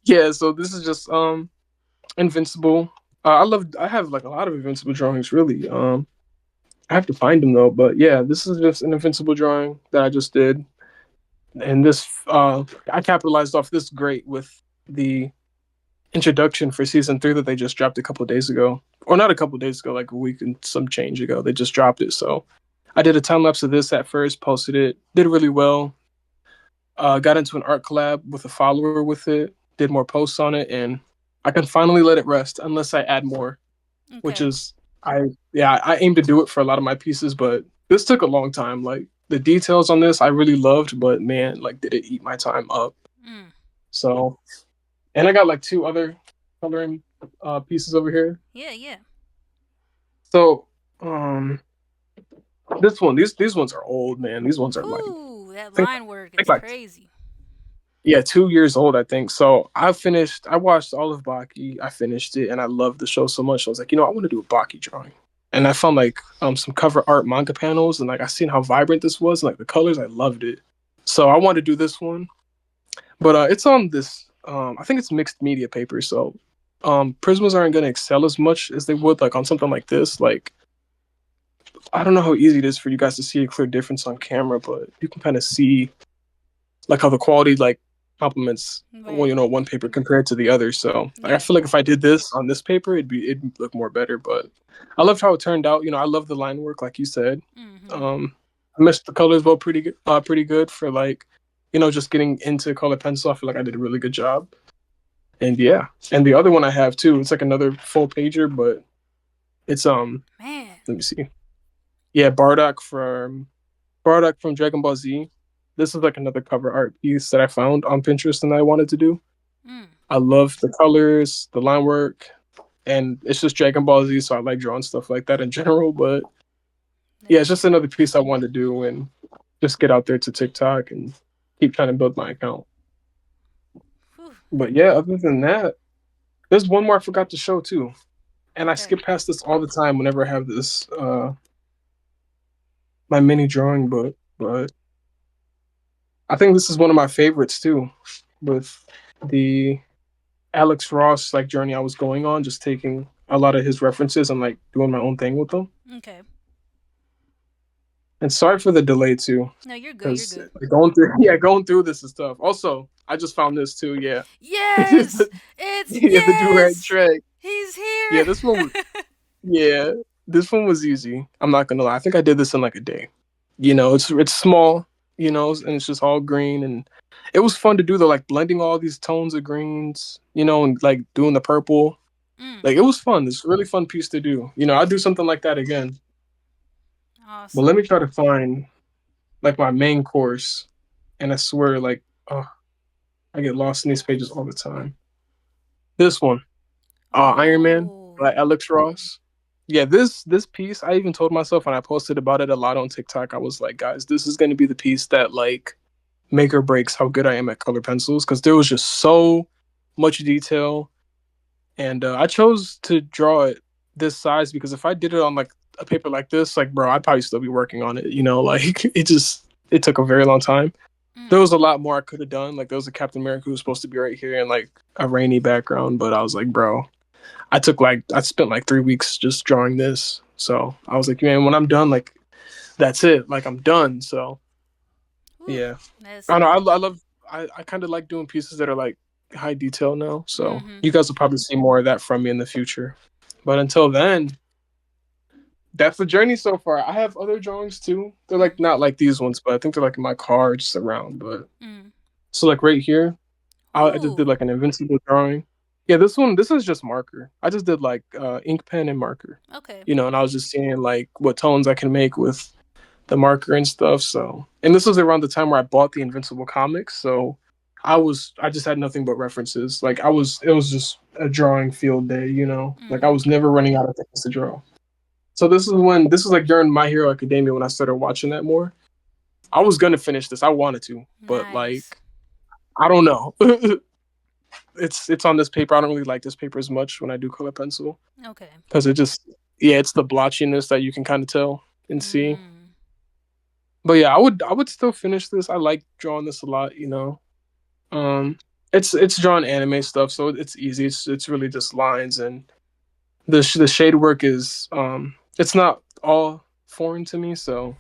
Yeah, so this is just Invincible. I have like a lot of Invincible drawings really. I have to find them though, but yeah, this is just an Invincible drawing that I just did. And this I capitalized off this great with the introduction for season 3 that they just dropped a couple of days ago, or not a couple of days ago, like a week and some change ago. They just dropped it, so I did a time lapse of this at first, posted it, did really well. Got into an art collab with a follower with it, did more posts on it, and I can finally let it rest unless I add more, which Okay. is I aim to do it for a lot of my pieces, but this took a long time. Like the details on this I really loved, but man, like did it eat my time up. Mm. So and I got like two other coloring pieces over here. Yeah, yeah. So this one, these ones are old, man. These ones are like Whoo, that I think line work I think is like crazy. yeah, 2 years old, I think. So I watched all of Baki, I finished it, and I loved the show so much. I was like, I want to do a Baki drawing. And I found like some cover art manga panels, and like I seen how vibrant this was, and like the colors, I loved it. So I wanted to do this one, but it's on this. I think it's mixed media paper, so Prismas aren't going to excel as much as they would like on something like this. Like I don't know how easy it is for you guys to see a clear difference on camera, but you can kind of see like how the quality like complements Right. one paper compared to the other. So like, I Yeah. feel like if I did this on this paper, it'd look more better. But I loved how it turned out. I love the line work, like you said. Mm-hmm. I messed the colors well pretty good for like just getting into color pencil. I feel like I did a really good job. And yeah, and the other one I have too. It's like another full pager, but it's Man. let me see. Yeah, Bardock from Dragon Ball Z. This is like another cover art piece that I found on Pinterest and I wanted to do. Mm. I love the colors, the line work, and it's just Dragon Ball Z, so I like drawing stuff like that in general. But yeah, That's it's just another piece I wanted to do and just get out there to TikTok and keep trying to build my account. Whew. But yeah, other than that, there's one more I forgot to show too, and I Okay. skip past this all the time whenever I have this my mini drawing book. But I think this is one of my favorites too, with the Alex Ross like journey I was going on, just taking a lot of his references and like doing my own thing with them. Okay. And sorry for the delay too, No, you're good. You're because good. going through yeah going through this is tough. Also, I just found this too. Yeah, Yes, the, it's yeah the do rag yes. track. He's Yeah, here. this one was yeah this one was easy. I'm not gonna lie. I think I did this in like a day. It's small. And it's just all green, and it was fun to do though. Like blending all these tones of greens. And like doing the purple. Mm, Like it was fun. It's a really fun piece to do. I'll do something like that again. But let awesome. me try to find like my main course. And I swear, like, oh, I get lost in these pages all the time. This one, Iron Man Oh. by Alex Ross. Yeah, this piece, I even told myself when I posted about it a lot on TikTok, I was like, guys, this is going to be the piece that like make or breaks how good I am at color pencils because there was just so much detail. And I chose to draw it this size because if I did it on like a paper like this, like bro, I'd probably still be working on it. Like it took a very long time. There Mm. was a lot more I could have done. Like there was a Captain America who was supposed to be right here and like a rainy background, but I was like, bro, I spent like 3 weeks just drawing this. So I was like, man, when I'm done, like that's it. Like I'm done. So Whew. yeah, That's. I don't know. I love. I kind of like doing pieces that are like high detail now. So Mm-hmm. you guys will probably see more of that from me in the future. But until then, that's the journey so far. I have other drawings too. They're like not like these ones, but I think they're like in my car just around. But Mm. so like right here, I just did Ooh. like an invincible drawing. Yeah, this is just marker. I just did like ink pen and marker. Okay. And I was just seeing like what tones I can make with the marker and stuff. So, and this was around the time where I bought the Invincible comics. So, I just had nothing but references. Like it was just a drawing field day. Like I Mm-hmm. was never running out of things to draw. So this was like during My Hero Academia when I started watching that more. I was gonna finish this. I wanted to, but Nice. like I don't know. It's on this paper. I don't really like this paper as much when I do color pencil Okay. because it just yeah, it's the blotchiness that you can kind of tell and see. Mm. But yeah, I would still finish this. I like drawing this a lot. Um it's drawing anime stuff, so it's easy. It's really just lines and the shade work is it's not all foreign to me, so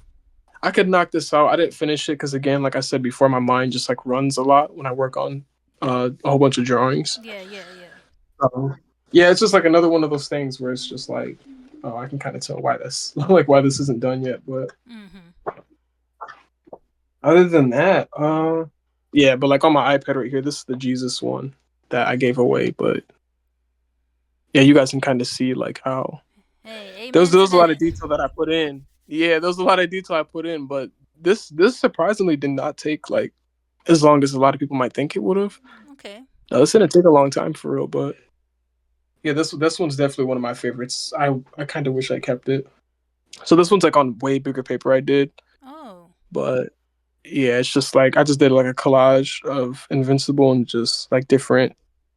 I could knock this out. I didn't finish it cuz again, like I said before, my mind just like runs a lot when I work on a whole bunch of drawings. Yeah. Yeah. Yeah. Yeah, it's just like another one of those things where it's just like oh, I can kind of tell why this like why this isn't done yet, but Mm-hmm. other than that, yeah, but like on my iPad right here, this is the Jesus one that I gave away. But yeah, you guys can kind of see like how Hey, there amen to was a lot of that. detail that I put in. Yeah, there was a lot of detail I put in, but this surprisingly did not take like as long as a lot of people might think it would have. Okay. No, this didn't take a long time for real, but yeah, this one's definitely one of my favorites. I kind of wish I kept it. So this one's like on way bigger paper I did, Oh. but yeah, it's just like I just did like a collage of Invincible and just like different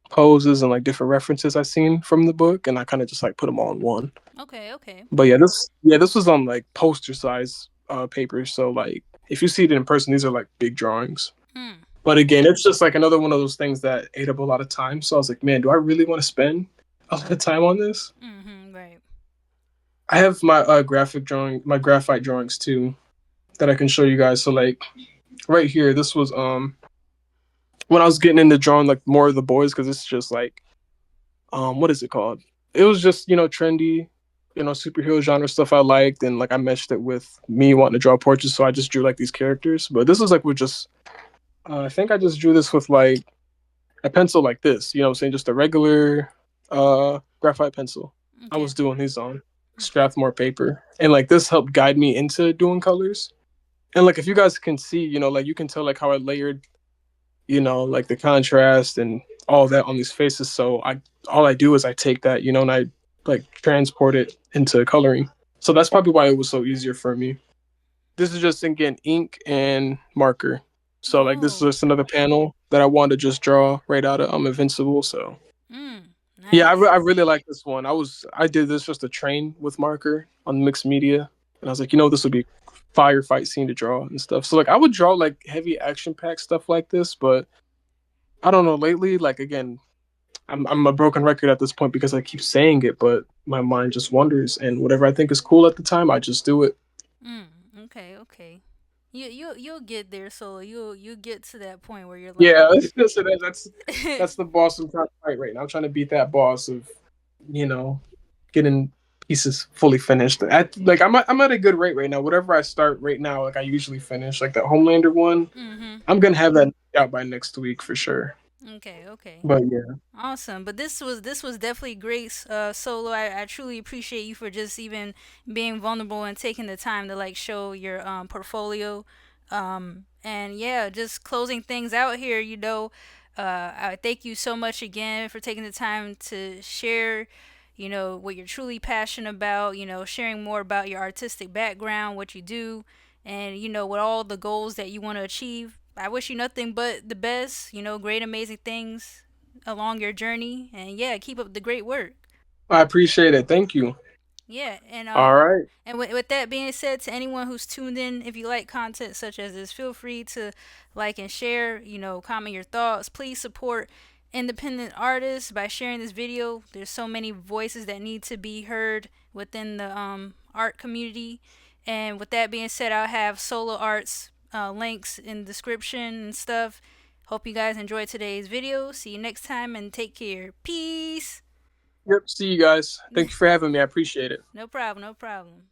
poses and like different references I seen from the book, and I kind of just like put them all in one. Okay. Okay. But yeah, this was on like poster size paper, so like if you see it in person, these are like big drawings. Hmm. But again, it's just like another one of those things that ate up a lot of time. So I was like, man, do I really want to spend a lot of time on this? Mm-hmm. Right. I have my my graphite drawings too that I can show you guys. So like right here, this was when I was getting into drawing like more of the boys because it's just like what is it called? It was just trendy, superhero genre stuff I liked, and like I meshed it with me wanting to draw portraits, so I just drew like these characters. But this was like with just I think I just drew this with like a pencil like this. You know what I'm saying? Just a regular graphite pencil. I Okay. was doing these on Okay. Strathmore paper, and like this helped guide me into doing colors. And like if you guys can see, like you can tell like how I layered like the contrast and all that on these faces. So all I do is I take that, and I like transport it into coloring. So that's probably why it was so easier for me. This is just again ink and marker. So like this is Oh. just another panel that I wanted to just draw right out of Invincible. So yeah, Nice. I really like this one. I did this just to train with marker on mixed media, and I was like, this would be firefight scene to draw and stuff. So like I would draw like heavy action packed stuff like this, but I don't know lately. Like again, I'm a broken record at this point because I keep saying it, but my mind just wanders, and whatever I think is cool at the time, I just do it. Mm, okay, okay. You'll get there, so you'll get to that point where you're like, Yeah, that's the boss I'm trying to fight right now. I'm trying to beat that boss of, you know, getting pieces fully finished. Like I'm at a good rate right now. Whatever I start right now, like I usually finish. Like that Homelander one, mm-hmm. I'm gonna have that out by next week for sure. Okay, okay. But yeah, Awesome, but this was definitely great, Solo. I truly appreciate you for just even being vulnerable and taking the time to like show your portfolio, and yeah, just closing things out here. I thank you so much again for taking the time to share, what you're truly passionate about. Sharing more about your artistic background, what you do, and what all the goals that you want to achieve. I wish you nothing but the best. Great, amazing things along your journey, and yeah, keep up the great work. I appreciate it. Thank you. Yeah, and All right. with that being said, to anyone who's tuned in, if you like content such as this, feel free to like and share. Comment your thoughts. Please support independent artists by sharing this video. There's so many voices that need to be heard within the art community. And with that being said, I'll have Solo Arts links in the description and stuff. Hope you guys enjoyed today's video. See you next time and take care. Peace. Yep. See you guys. Thank you for having me. I appreciate it. No problem. No problem.